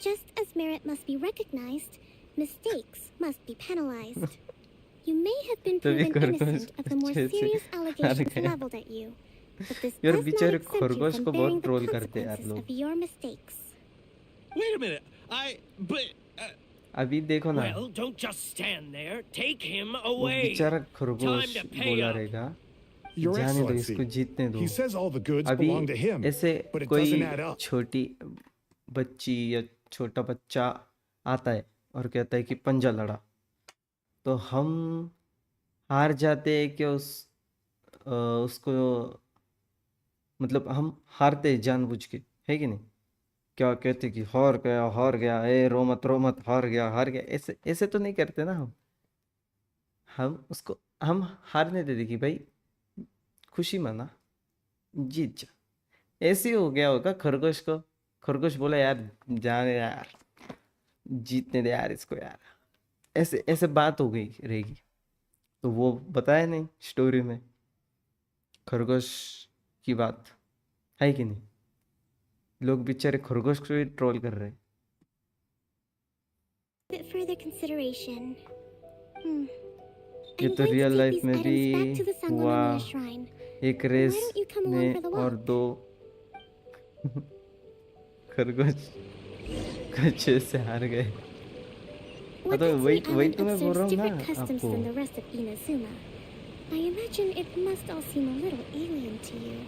Just as merit must be recognized, mistakes must be penalized. You may have been तभी proven खरगोश innocent of the more अच्छे से serious हार allegations गए। leveled at you, but this यार does not बेचारे exempt you खरगोश from को bearing बहुत the ट्रोल करते हैं यार consequences लोग। of your mistakes. Wait a minute. But... अभी देखो ना, Well, don't just stand there. Take him वो away. बेचारा खरगोश Time to pay बोला up. रहेगा, Your जाने दो Excellency, इसको जीतने दो। he says all the goods अभी belong to him, ऐसे but it कोई doesn't add up. छोटी बच्ची या छोटा बच्चा आता है और कहता है कि पंजा लड़ा, तो हम हार जाते हैं कि उसको मतलब हम हारते हैं जानबूझ के, है कि नहीं? क्या कहते कि हार गया, ए रो मत हार गया, ऐसे ऐसे तो नहीं करते ना हम उसको हम हारने देते कि भाई खुशी मना, जीत जा। ऐसे ही हो गया होगा खरगोश को। खरगोश बोला यार जाने यार, जीतने दे यार इसको यार, ऐसे ऐसे बात हो गई रहेगी। तो वो बताया नहीं स्टोरी में खरगोश की बात, है कि नहीं? लोग बेचारे खरगोश को भी ट्रोल कर रहे हैं। Bit further consideration. ये I'm तो going to real take life these में items भी back to the हुआ, Sangonomiya shrine. एक Why race don't you come along में for the और walk? 2 खरगोश कच्चे से हार गए। हाँ तो वही Watatsumi वही Island तो मैं बोल रहा observes हूँ ना different customs आपको। than the rest of Inazuma. I imagine it must all seem a little alien to you.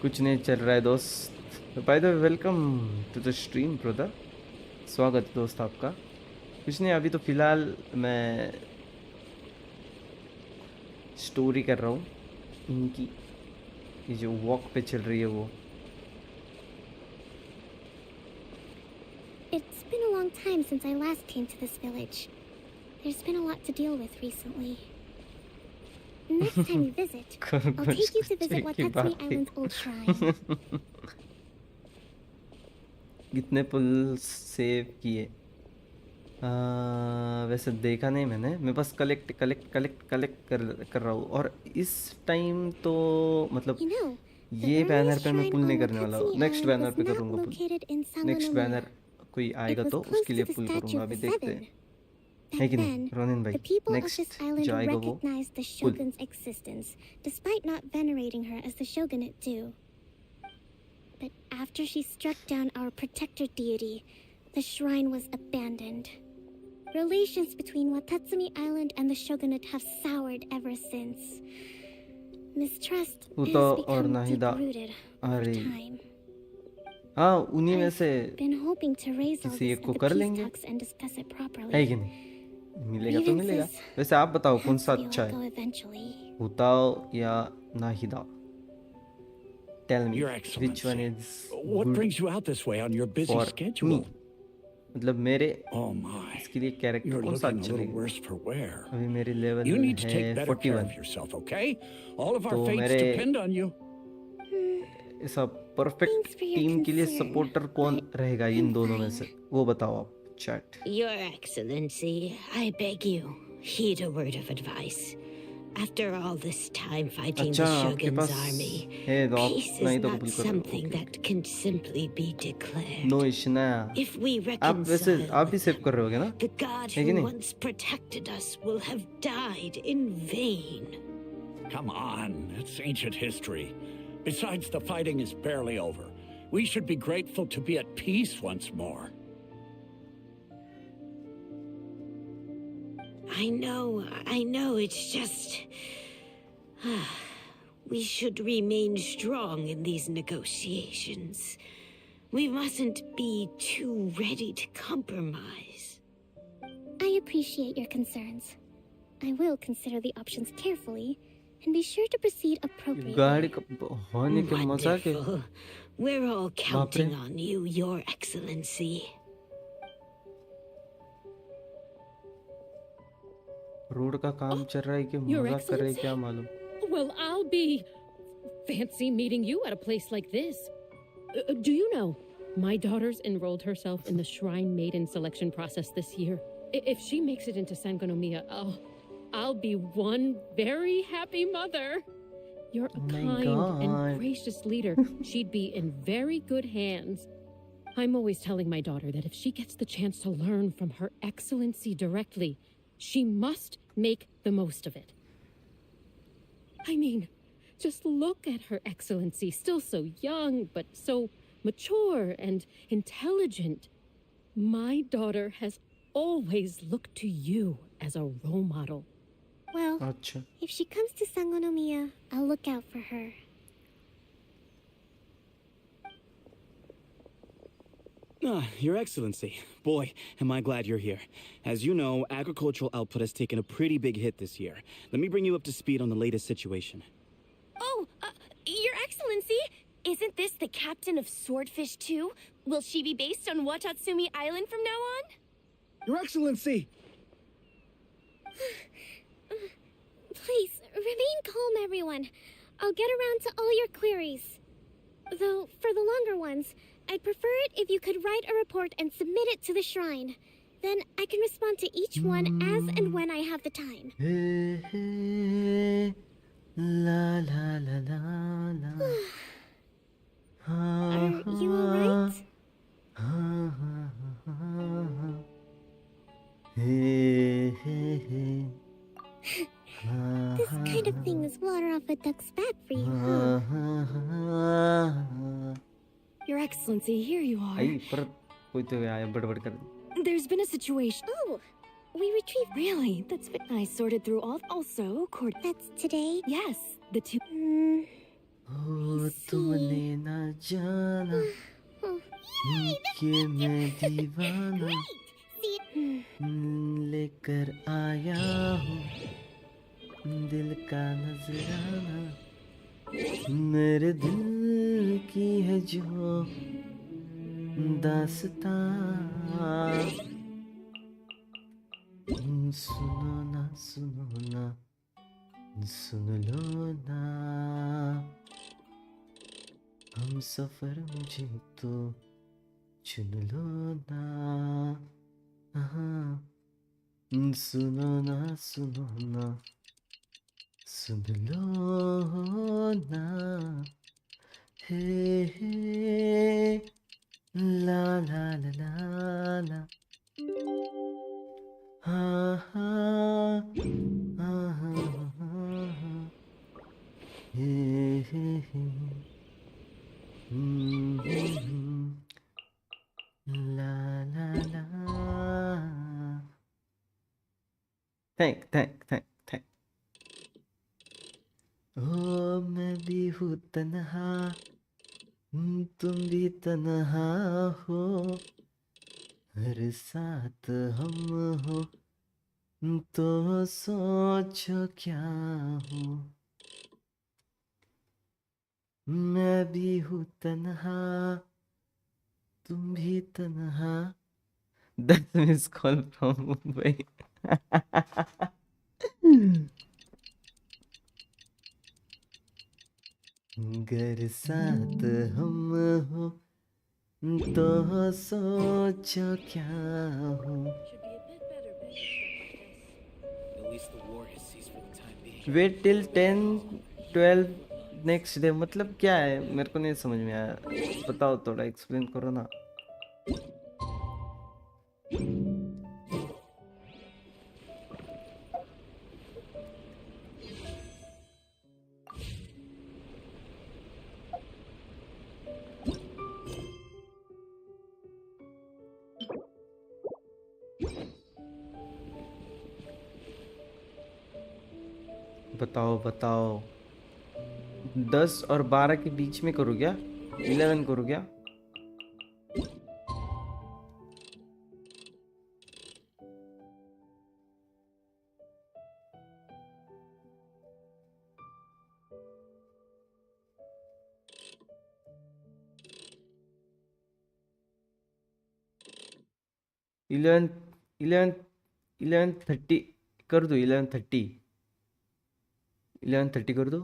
कुछ नहीं चल रहा है दोस्त। By the way welcome to the stream brother, स्वागत है दोस्त आपका। कुछ नहीं, अभी तो फिलहाल मैं स्टोरी कर रहा हूँ इनकी, ये जो वॉक पे चल रही है वो। It's been a long time since I last came to this village. There's been a lot to deal with recently. Next time you visit, I'll take you to visit Watatsumi Island's old shrine. कितने पुल save किए? वैसे देखा नहीं मैंने, मैं बस collect कर रहा हूँ। और इस टाइम तो मतलब You know, ये बैनर पे मैं पुल नहीं करने वाला, नेक्स्ट बैनर पे करूँगा पुल। नेक्स्ट बैनर कोई आएगा तो उसके लिए पुल करूँगा, अभी देखते हैं है कि नहीं रोनिन भाई। नेक्स्ट जो आएगा वो recognized the pull. shogun's existence, despite not venerating her as the shogunate do. But after she struck down our protector deity, the shrine was abandoned. Relations between Watatsumi Island and the shogunate have soured ever since. Mistrust has उतो और become Nahida deep-rooted आ over रही। time. हाँ उन्हीं में I've से been hoping to raise all किसी this एक at को the कर peace लेंगे, talks and discuss it है properly. कि नहीं? मिलेगा तो Grievances मिलेगा। वैसे आप बताओ कौन have सा to be अच्छा let go है, eventually. उताओ या Nahida? Tell me Your which one Excellency, is what good brings you out this way on your busy for schedule? me? मतलब मेरे Oh my, इसके लिए कैरेक्टर you're कौन सा looking a अच्छा little लगेगा? worse for wear. अभी मेरी level You need to take है better care 41, of yourself, okay? All of our तो fates मेरे depend on you. ऐसा Thanks perfect for your team के लिए concern, सपोर्टर कौन but रहेगा इन I'm दोनों में fine. से, वो बताओ आप chat. Your Excellency, I beg you, heed a word of advice. After all this time fighting अच्छा the आपके Shogun's पास army, है तो आप peace नहीं is तो not कबूल करो। something okay that can simply be declared. No इशना। If we आप वैसे reconcile आप भी with सेव them, कर रहे होगे ना, the god है कि who नहीं? once protected us will have died in vain. Come on, it's ancient history. Besides, the fighting is barely over. We should be grateful to be at peace once more. I know, it's just... We should remain strong in these negotiations. We mustn't be too ready to compromise. I appreciate your concerns. I will consider the options carefully and be sure to proceed appropriately. गाड़ी का होने के मजाक है। Wonderful. We're all बाप रे। counting on you, Your Excellency. Road का काम चल रहा है कि Your मजाक कर रहे हैं, Excellency? क्या मालूम। Well, I'll be fancy meeting you at a place like this. Do you know, my daughter's enrolled herself in the Shrine Maiden selection process this year. If she makes it into Sangonomiya, I'll be one very happy mother. You're a Oh my kind God. and gracious leader. She'd be in very good hands. I'm always telling my daughter that if she gets the chance to learn from Her Excellency directly, she must make the most of it. I mean, just look at Her Excellency, still so young, but so mature and intelligent. My daughter has always looked to you as a role model. Well, अच्छा if she comes to Sangonomiya, I'll look out for her. Your Excellency. Boy, am I glad you're here. As you know, agricultural output has taken a pretty big hit this year. Let me bring you up to speed on the latest situation. Oh, Your Excellency, isn't this the captain of Swordfish 2? Will she be based on Watatsumi Island from now on? Your Excellency! Please, remain calm, everyone. I'll get around to all your queries. Though, for the longer ones, I'd prefer it if you could write a report and submit it to the shrine. Then I can respond to each one as and when I have the time. Hey hey La La La La La Are you alright? Hey hey hey This kind of thing is water off a duck's back for you, huh? Your Excellency, here you are. आई पर कोई तो आया बड़बड़ कर। There's been a situation. Oh, we retrieved. Really? That's been... I sorted through all... Also, That's today? Yes, the two... ओ तुमने न जाना कि मैं दीवाना लेकर आया हूँ दिल का नजराना मेरे दिल की है जो दास्तां सुनो ना सुन लो ना हम सफर मुझे तो चुन लो ना सुनो ना सुन लो ना Hey, hey, la la la la la. Ha ha ha ha ha. Hey, hey, hey. La la la. Thank. ओ मैं भी हूँ तन्हा, तुम भी तन्हा हो, हर साथ हम हो, तो सोचो क्या हो। मैं भी हूँ तन्हा, तुम भी तन्हा। 10 मिस कॉल फ्रॉम मुंबई। घर साथ हम हो, तो सोचो क्या हो। At least the war has ceased for the time being. Wait till 10 12 next day मतलब क्या है, मेरे को नहीं समझ में आया, बताओ थोड़ा एक्सप्लेन करो ना। बताओ 10 और 12 के बीच में करो क्या, 11 करो क्या? इलेवन 11:30 कर दो, 11:30 कर दो।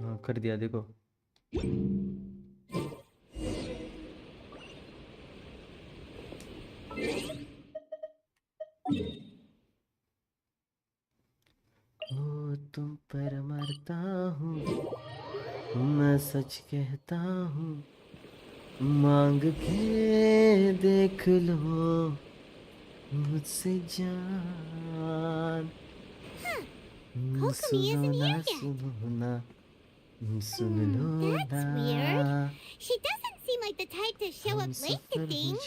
हाँ कर दिया, देखो। ओ तुम पर मरता हूँ, मैं सच कहता हूँ, मांग के देख लो मुझसे जान। Kokomi isn't here yet. सुन लो ना। That's weird. She doesn't seem like the type to show up late to things.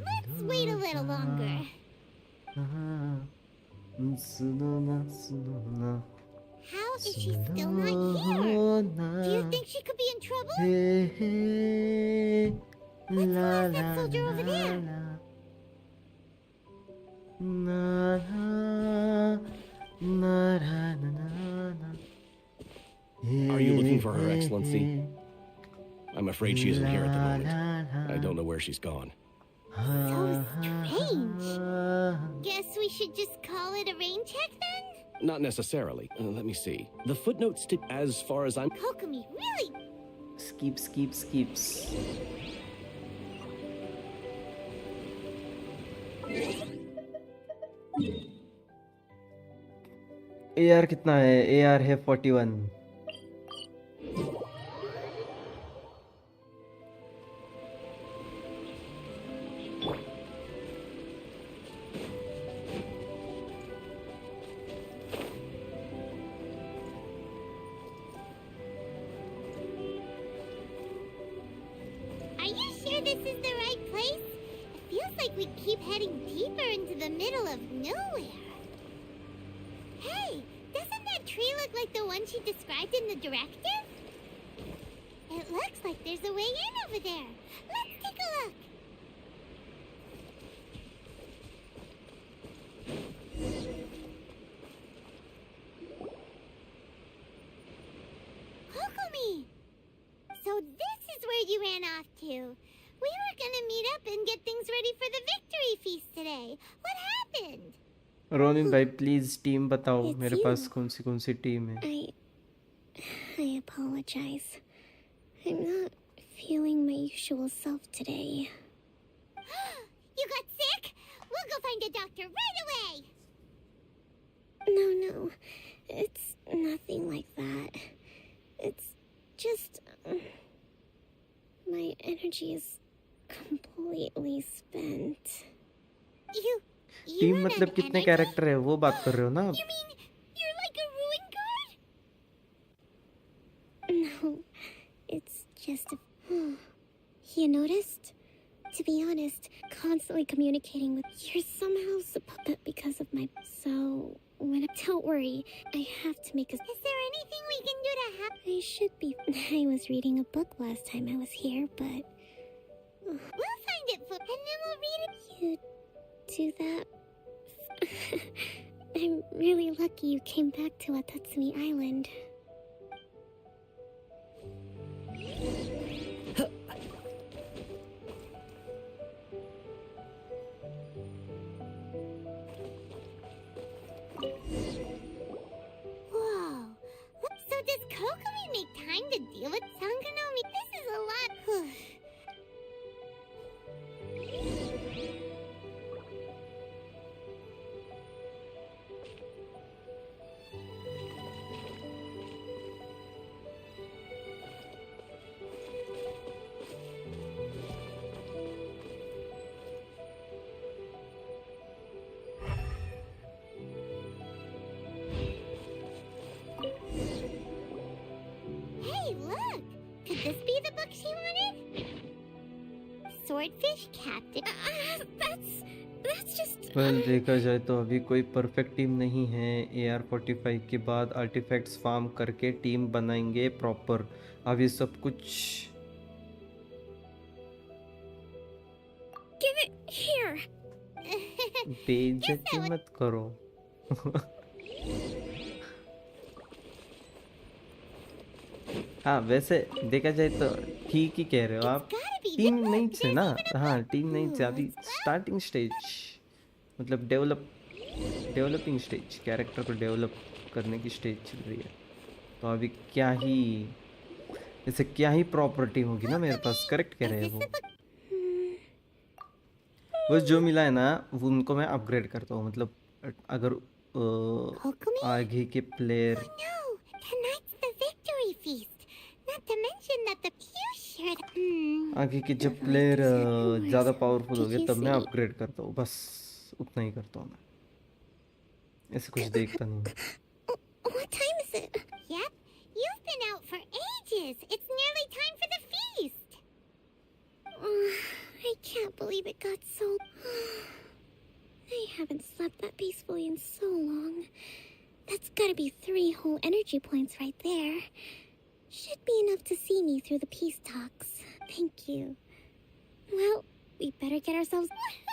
Let's wait a little longer. How is she still not here? Do you think she could be in trouble? Let's go ask that soldier over there. Are you looking for Her Excellency? I'm afraid she isn't here at the moment. I don't know where she's gone. So strange. Guess we should just call it a rain check then? Not necessarily. Let me see. The footnotes as far as I'm... Kokomi, really? Skips. AR कितना है? AR है 41। Are you sure this is the right place? It feels like we keep heading deeper into the middle of nowhere. Hey, doesn't that tree look like the one she described in the directive? It looks like there's a way in over there. Let's take a look. Kokomi! So this is where you ran off to. We were gonna meet up and get things ready for the victory feast today. What happened? Ronin भाई please team बताओ, It's मेरे पास you. कौन सी team है? I apologize. I'm not feeling my usual self today. You got sick? We'll go find a doctor right away! No. It's nothing like that. It's just... my energy is completely spent. You team run मतलब on कितने energy? Character है वो बात कर रहे हो ना? You mean you're like a ruin guard? No, it's just You noticed? To be honest, constantly communicating with you're somehow supposed because of my... So, when... Don't worry, I have to make a... Is there anything we can do to help? I should be... I was reading a book last time I was here, but... We'll find it and then we'll read it. You do that? I'm really lucky you came back to Watatsumi Island. Whoa. So does Kokomi make time to deal with Sanganomi? This is a lot. Hey, look! Could this be the book she wanted? Swordfish Captain. That's just... well देखा जाए तो अभी कोई perfect team नहीं है। AR-45 के बाद artefacts farm करके टीम बनाएंगे प्रॉपर। अभी सब कुछ Give it here! बेइज्जती मत करो। हाँ वैसे देखा जाए तो ठीक ही कह रहे हो आप। टीम नहीं से ना, हाँ टीम नहीं से अभी स्टार्टिंग स्टेज, मतलब डेवलपिंग स्टेज, कैरेक्टर को डेवलप करने की स्टेज चल रही है। तो अभी क्या ही जैसे क्या ही प्रॉपर टीम होगी ना मेरे पास। करेक्ट कह रहे हैं वो जो मिला है ना वो उनको मैं अपग्रेड करता हूँ। मतलब अगर आगे के player No, tonight's the victory feast. Not to mention that the pew shirt. आगे के जब प्लेयर ज़्यादा पावरफुल हो गए तब मैं अपग्रेड करता हूँ, बस उतना ही करता हूँ मैं। ऐसे कुछ देखता नहीं। What time is it? Yep, you've been out for ages. It's nearly time for the feast. I can't believe it got so... I haven't slept that peacefully in so long. That's gotta be 3 whole energy points right there. Should be enough to see me through the peace talks. Thank you. Well, we better get ourselves... Woohoo!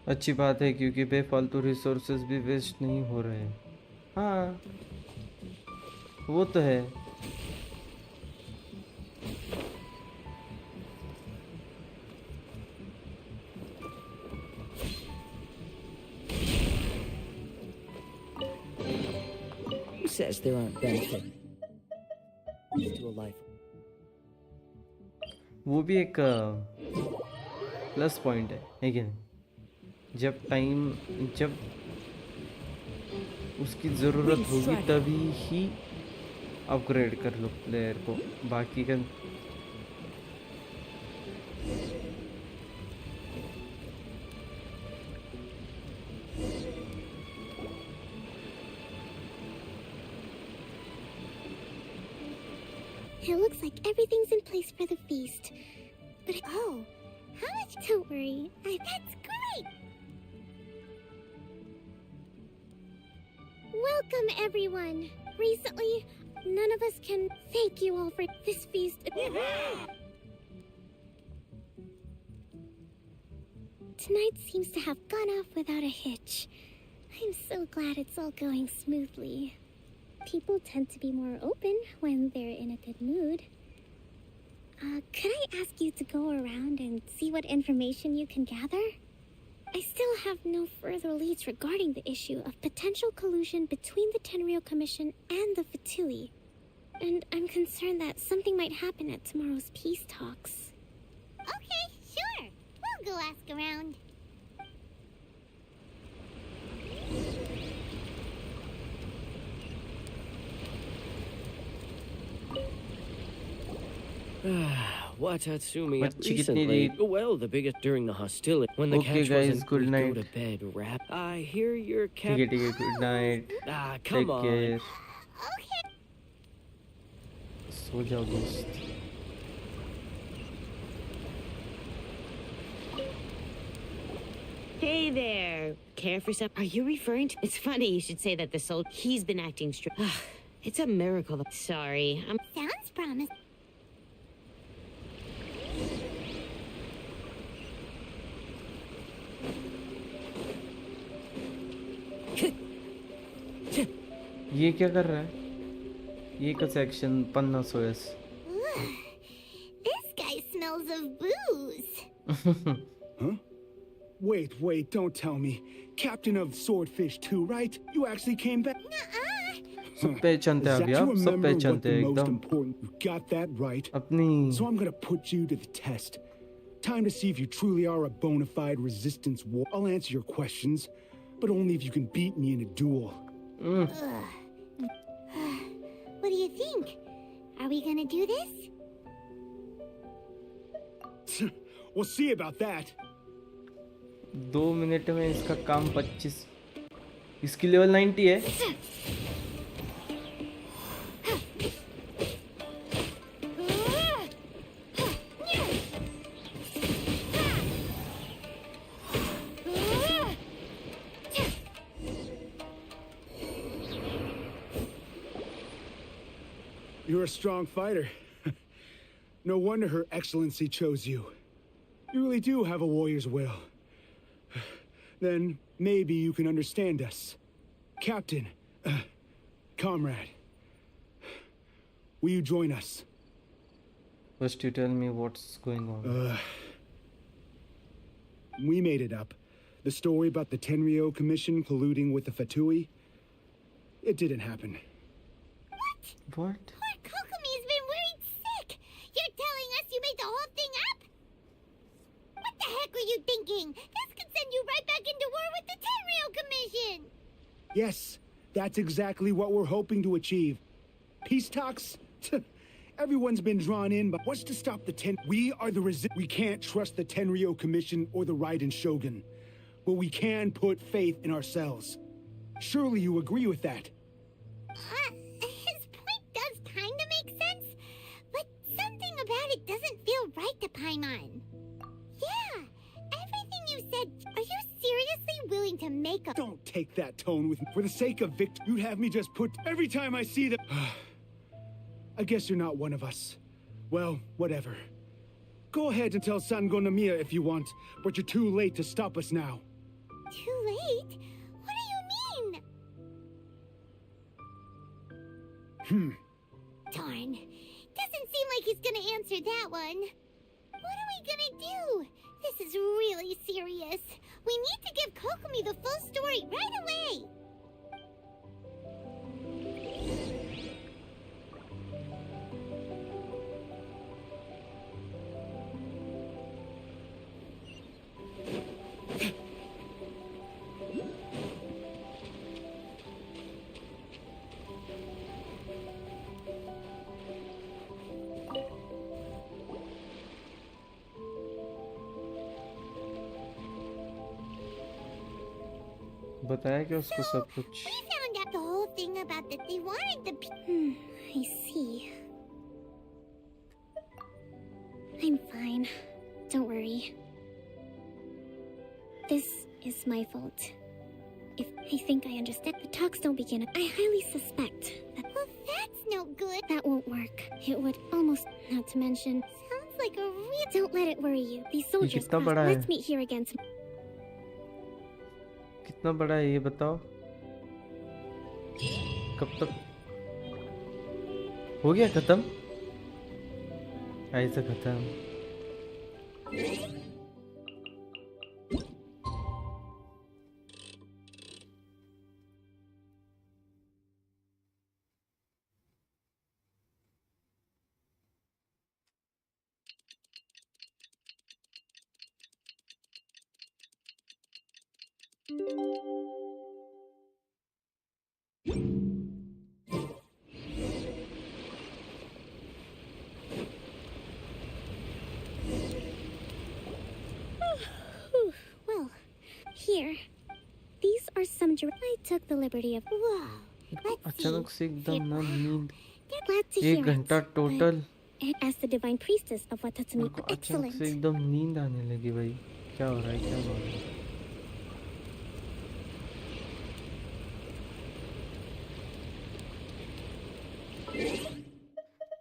अच्छी बात है क्योंकि बेफालतू resources भी waste नहीं हो रहे हैं। हाँ वो तो है। Who says there aren't benefits to a life? वो भी एक प्लस पॉइंट है कि नहीं? जब उसकी ज़रूरत होगी तभी ही अपग्रेड कर लो प्लेयर को। बाकी का It looks like everything's in place for the feast. But oh, how much? Don't worry. That's great. Welcome, everyone. Recently, none of us can thank you all for this feast. Tonight seems to have gone off without a hitch. I'm so glad it's all going smoothly. People tend to be more open when they're in a good mood. Could I ask you to go around and see what information you can gather? I still have no further leads regarding the issue of potential collusion between the Tenryou Commission and the Fatui. And I'm concerned that something might happen at tomorrow's peace talks. Okay, sure. We'll go ask around. Watatsumi बच्ची कितनी recently, there- well, the biggest during the hostility. When the Okay, catch guys, wasn't good we'd night. go to bed rap. I hear your ठीक है cat. ठीक है, good night, Ah, take come on. Care, Okay. सो जाओ दोस्त। Hey there. Care for some? Are you referring to? It's funny you should say that the soldier. He's been acting strange. It's a miracle. Sorry. Sounds promising. ये क्या कर रहा है? ये का सेक्शन पन्ना सोयस। This guy smells of booze. Huh? Wait, don't tell me. Captain of Swordfish 2, right? You actually came back? सब पहचानते हैं अभी आप, सब पहचानते हैं एकदम। You got that right. अपनी So I'm gonna put you to the test. Time to see if you truly are a bona fide resistance war. I'll answer your questions, but only if you can beat me in a duel. What do you think? Are we gonna do this? We'll see about that. 2 minute में इसका काम 25, इसकी level 90 है। You're a strong fighter. No wonder Her Excellency chose you. You really do have a warrior's will. Then maybe you can understand us. Captain, comrade, will you join us? First you tell me what's going on. We made it up. The story about the Tenryou Commission colluding with the Fatui. It didn't happen. What? Poor Kokomi's been worried sick. You're telling us you made the whole thing up? What the heck were you thinking? This could send you right back into war with the Tenryou Commission. Yes, that's exactly what we're hoping to achieve. Peace talks? Everyone's been drawn in, but what's to stop the We are the We can't trust the Tenryou Commission or the Raiden Shogun, but we can put faith in ourselves. Surely you agree with that? His point does kind of make sense, but something about it doesn't feel right to Paimon. Yeah, everything you said. Are you seriously willing to make a? Don't take that tone with me. For the sake of victory, you'd have me just put every time I see the. I guess you're not one of us. Well, whatever. Go ahead and tell Sangonomiya if you want, but you're too late to stop us now. Too late? What do you mean? Darn. Doesn't seem like he's gonna answer that one. What are we gonna do? This is really serious. We need to give Kokomi the full story right away. बताया क्या उसको सब कुछ? We found out the whole thing about that they wanted the. I see. I'm fine. Don't worry. This is my fault. If I think I understand, the talks don't begin. I highly suspect that. Well, that's no good. That won't work. It would almost, not to mention. Sounds like a real. Don't let it worry you. These soldiers. कितना बड़ा है? Let's meet here again tomorrow. कितना बड़ा है ये बताओ। कब तक हो गया खत्म? ऐसा खत्म। Well, here. These are some. I took the liberty of. Whoa. Let's अचानक से एकदम ना नींद। Glad to एक hear घंटा it. Total. And as the divine priestess of Watatsumi, मेरे को अचानक excellent. से एकदम नींद आने लगी भाई। क्या हो रहा है, क्या हो रहा है?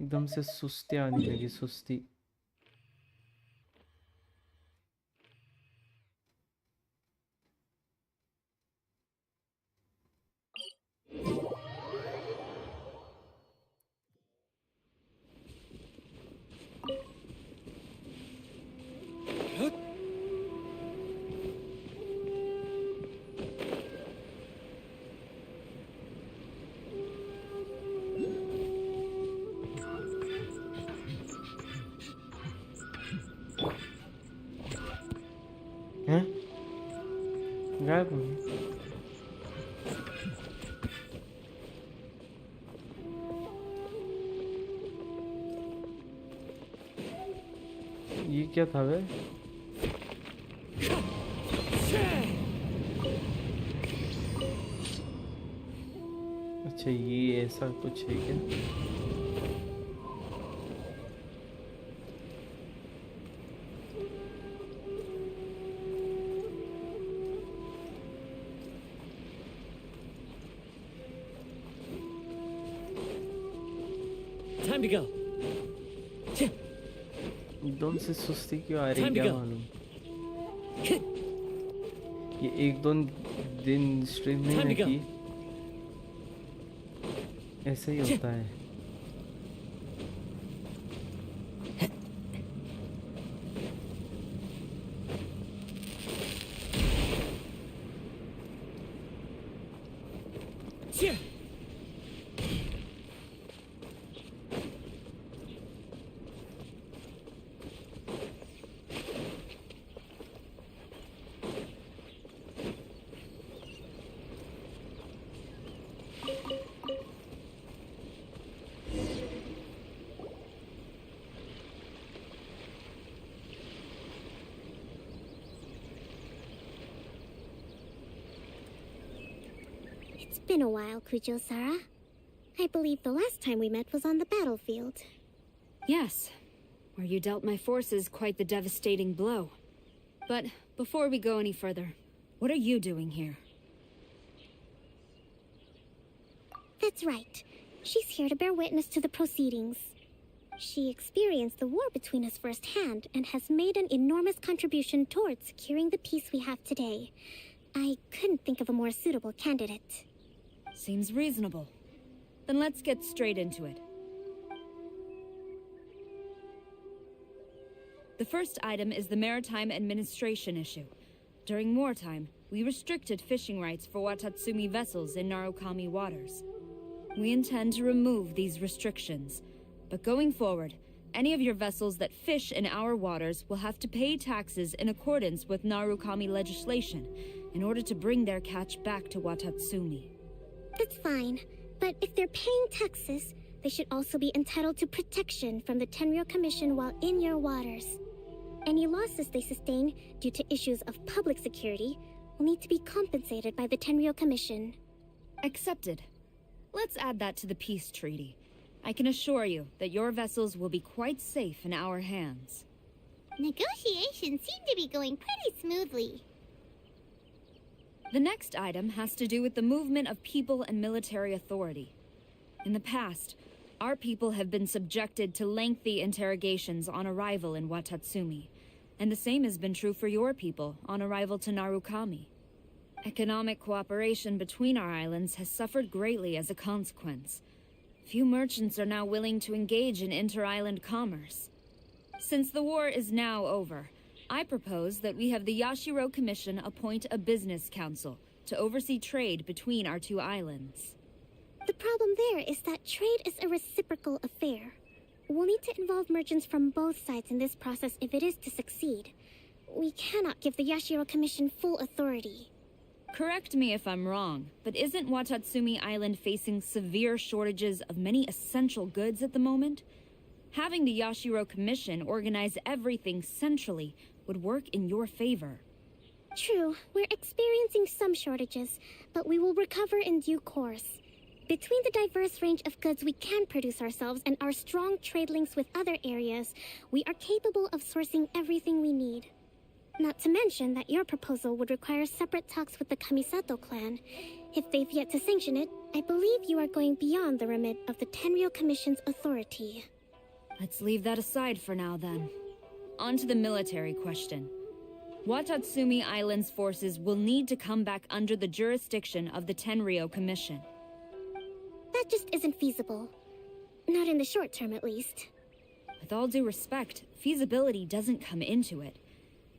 एकदम से सुस्ती आने लगी, सुस्ती। हैं? गायब हो गई। ये क्या था बे? अच्छा ये ऐसा कुछ है क्या? Time to go. एकदम से सुस्ती क्यों आ रही है Time to क्या go. मालूम। ये एक दो दिन स्ट्रीम नहीं Time ना to go. की, ऐसे ही होता है। It's been a while, Kujo-Sara. I believe the last time we met was on the battlefield. Yes, where you dealt my forces quite the devastating blow. But before we go any further, what are you doing here? That's right. She's here to bear witness to the proceedings. She experienced the war between us firsthand and has made an enormous contribution towards securing the peace we have today. I couldn't think of a more suitable candidate. Seems reasonable. Then let's get straight into it. The first item is the maritime administration issue. During wartime, we restricted fishing rights for Watatsumi vessels in Narukami waters. We intend to remove these restrictions, but going forward, any of your vessels that fish in our waters will have to pay taxes in accordance with Narukami legislation in order to bring their catch back to Watatsumi. That's fine, but if they're paying taxes, they should also be entitled to protection from the Tenryo Commission while in your waters. Any losses they sustain due to issues of public security will need to be compensated by the Tenryo Commission. Accepted. Let's add that to the peace treaty. I can assure you that your vessels will be quite safe in our hands. Negotiations seem to be going pretty smoothly. The next item has to do with the movement of people and military authority. In the past, our people have been subjected to lengthy interrogations on arrival in Watatsumi, and the same has been true for your people on arrival to Narukami. Economic cooperation between our islands has suffered greatly as a consequence. Few merchants are now willing to engage in inter-island commerce. Since the war is now over, I propose that we have the Yashiro Commission appoint a business council to oversee trade between our two islands. The problem there is that trade is a reciprocal affair. We'll need to involve merchants from both sides in this process if it is to succeed. We cannot give the Yashiro Commission full authority. Correct me if I'm wrong, but isn't Watatsumi Island facing severe shortages of many essential goods at the moment? Having the Yashiro Commission organize everything centrally would work in your favor. True, we're experiencing some shortages, but we will recover in due course. Between the diverse range of goods we can produce ourselves and our strong trade links with other areas, we are capable of sourcing everything we need. Not to mention that your proposal would require separate talks with the Kamisato clan. If they've yet to sanction it, I believe you are going beyond the remit of the Tenryou Commission's authority. Let's leave that aside for now, then. On to the military question. Watatsumi Island's forces will need to come back under the jurisdiction of the Tenryou Commission. That just isn't feasible. Not in the short term, at least. With all due respect, feasibility doesn't come into it.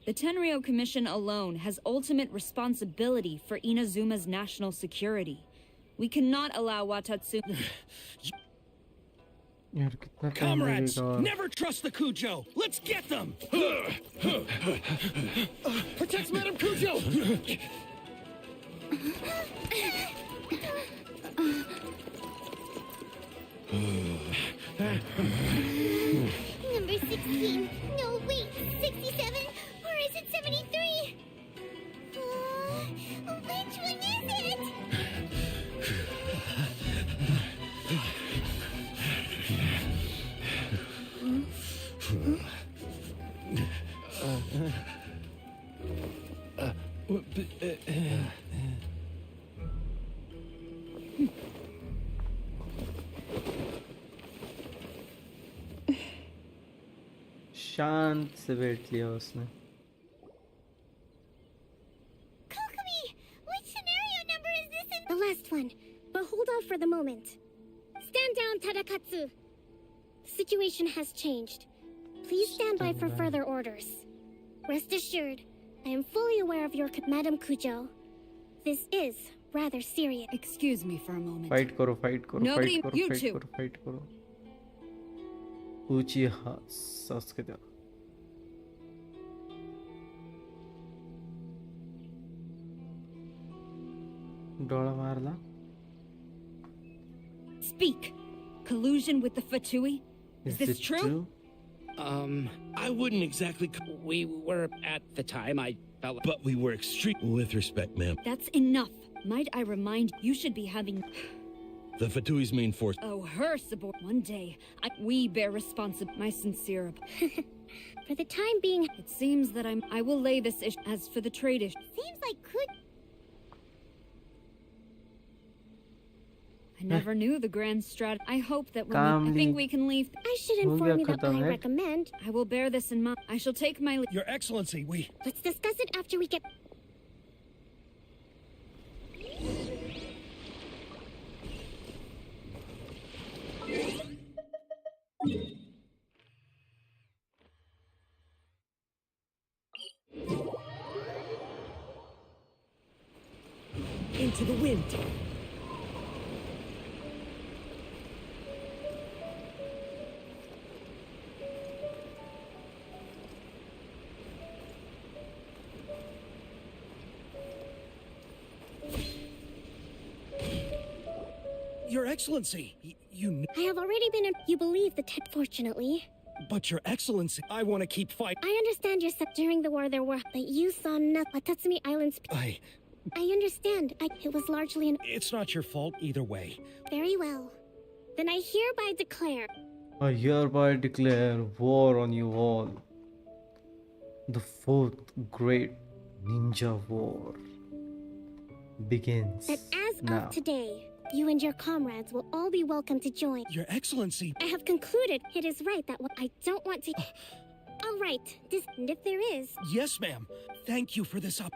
The Tenryou Commission alone has ultimate responsibility for Inazuma's national security. We cannot allow Watatsumi... Comrades, never trust the Kujo! Let's get them! Protect Madame Kujo! Number 16. No, wait. 67? Or is it 73? Which one is it? शांत से बैठ लिया उसने. Kokomi, which scenario number is this in? The last one, but hold off for the moment. Stand down, Tadakatsu. The situation has changed. Please stand by for further orders. Rest assured, I am fully aware of your Madam Kujo. This is rather serious. Excuse me for a moment. Fight करो, fight करो, Nobody, fight करो, you fight two. करो, fight करो. Uchiha Sasuke. डोळा मारला. Speak! Collusion with the Fatui? Is this true? I wouldn't exactly... We were, at the time, I felt... But we were extreme... With respect, ma'am. That's enough. Might I remind you should be having... The Fatui's main force... Oh, her support. One day, we bear responsibility. My sincere... For the time being... It seems that I will lay this issue. As for the trade issue... Seems like could... I never knew the grand strat. I hope that when Calmly. I think we can leave. I should inform you that I recommend... I will bear this in mind. I shall take my leave. Your Excellency, we... Let's discuss it after we get... Into the wind. Your Excellency, you... I have already been in... You believe the tip, fortunately. But Your Excellency, I want to keep fighting. I understand your step during the war there were... But you saw nothing. Watatsumi Island's... I understand. It was largely an... It's not your fault either way. Very well. Then I hereby declare... I hereby declare war on you all. The fourth great ninja war begins That as now. of today, you and your comrades will all be welcome to join. Your Excellency... I have concluded it is right that what I don't want to... All right, and if there is... Yes, ma'am. Thank you for this up...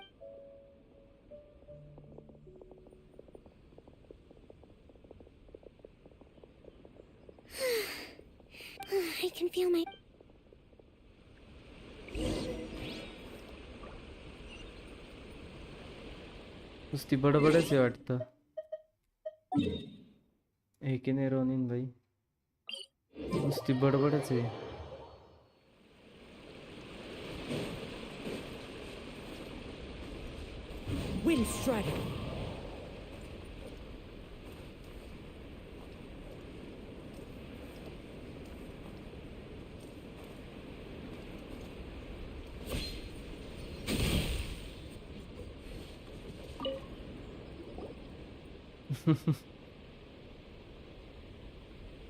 I can feel my... नुसती बडबडच आहे वाटतं. हे की नाही Ronin भाई, नुसती बडबडच आहे. Wind Strider.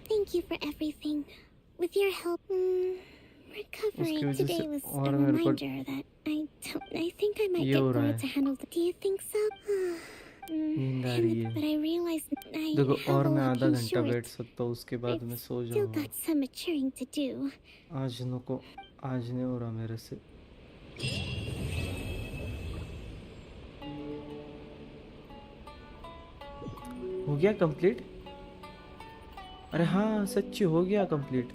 Thank you for everything. With your help, recovering today was a reminder that I think I might get bored to handle the... Do you think so? But I realized I देखो have और a मैं lot आधा in घंटा short. बैठ सकता हूँ, उसके बाद मैं सो Still जाऊंगा. got some maturing to do. आज नहीं हो रहा मेरे से. हो गया कंप्लीट? अरे हाँ सच्ची हो गया कंप्लीट.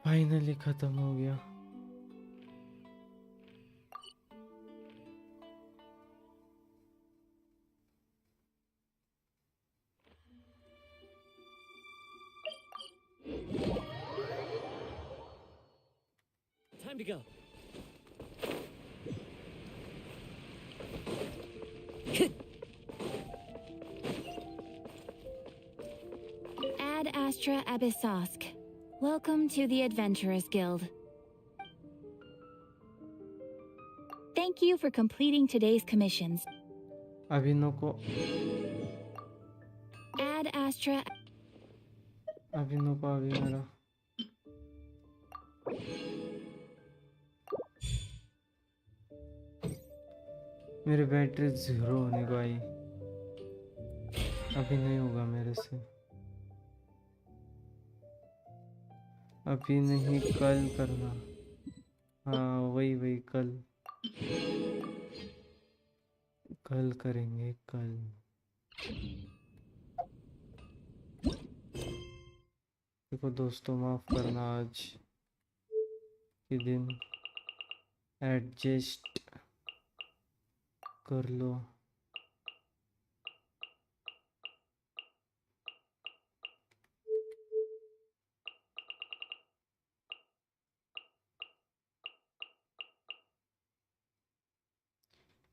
फाइनली खत्म हो गया. Time to go. Ad Astra Abyssosk. Welcome to the Adventurers Guild. Thank you for completing today's commissions. अभी नको Ad Astra. अभी मेरा मेरी बैटरी 0 होने को आई. अभी नहीं होगा मेरे से. अभी नहीं, कल करना. हाँ वही कल करेंगे कल. देखो दोस्तों, माफ करना आज के दिन एडजस्ट कर लो.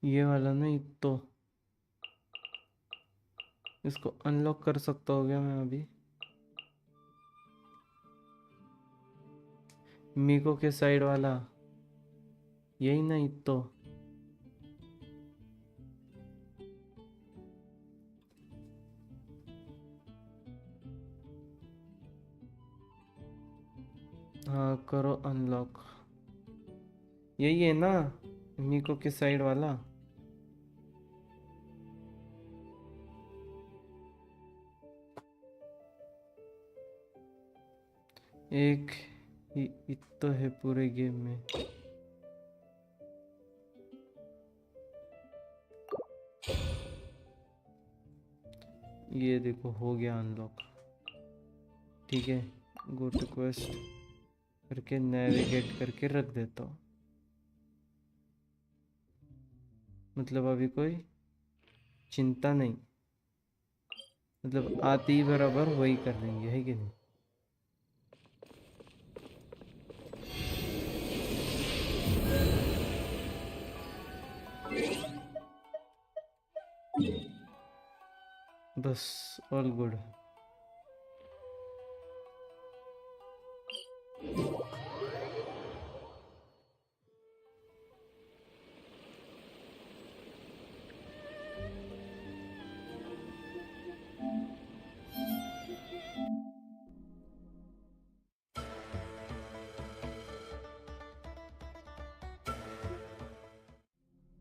ये वाला नहीं तो इसको अनलॉक कर सकता हो गया मैं अभी. मीको के साइड वाला यही नहीं तो. हाँ करो अनलॉक. यही है ना मीको के साइड वाला. एक ही तो है पूरे गेम में. ये देखो हो गया अनलॉक. ठीक है, गो टू क्वेस्ट करके नेविगेट करके रख देता हूँ. मतलब अभी कोई चिंता नहीं, मतलब आते ही बराबर वही कर लेंगे, है कि नहीं. बस ऑल गुड.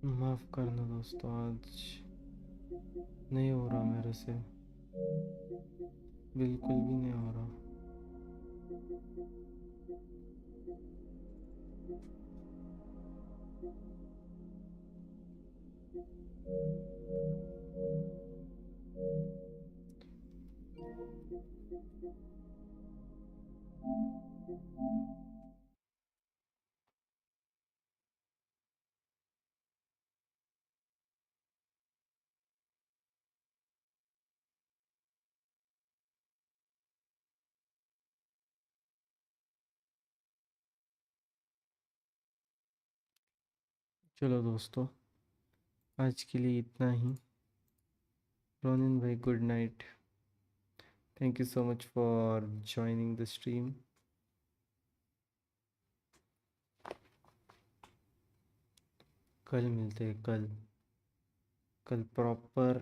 माफ करना दोस्तों, आज नहीं हो रहा मेरे से, बिल्कुल भी नहीं हो रहा. चलो दोस्तों, आज के लिए इतना ही। रोनिन भाई, good night. Thank you so much for joining the stream. कल मिलते हैं, कल प्रॉपर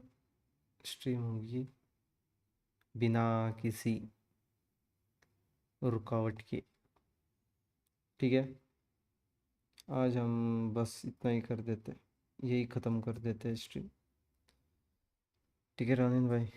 स्ट्रीम होगी बिना किसी रुकावट के। ठीक है, आज हम बस इतना ही कर देते, यही ख़त्म कर देते हैं स्ट्रीम। ठीक है रोनिन भाई।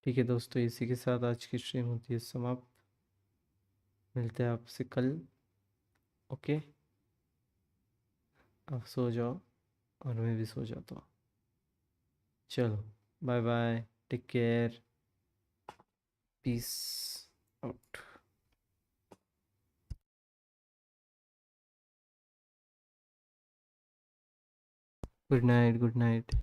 ठीक है दोस्तों, इसी के साथ आज की स्ट्रीम होती है समाप्त। मिलते हैं आपसे कल। ओके, आप सो जाओ और मैं भी सो जाता हूँ। चलो, bye bye, take care, peace out. Good night, good night.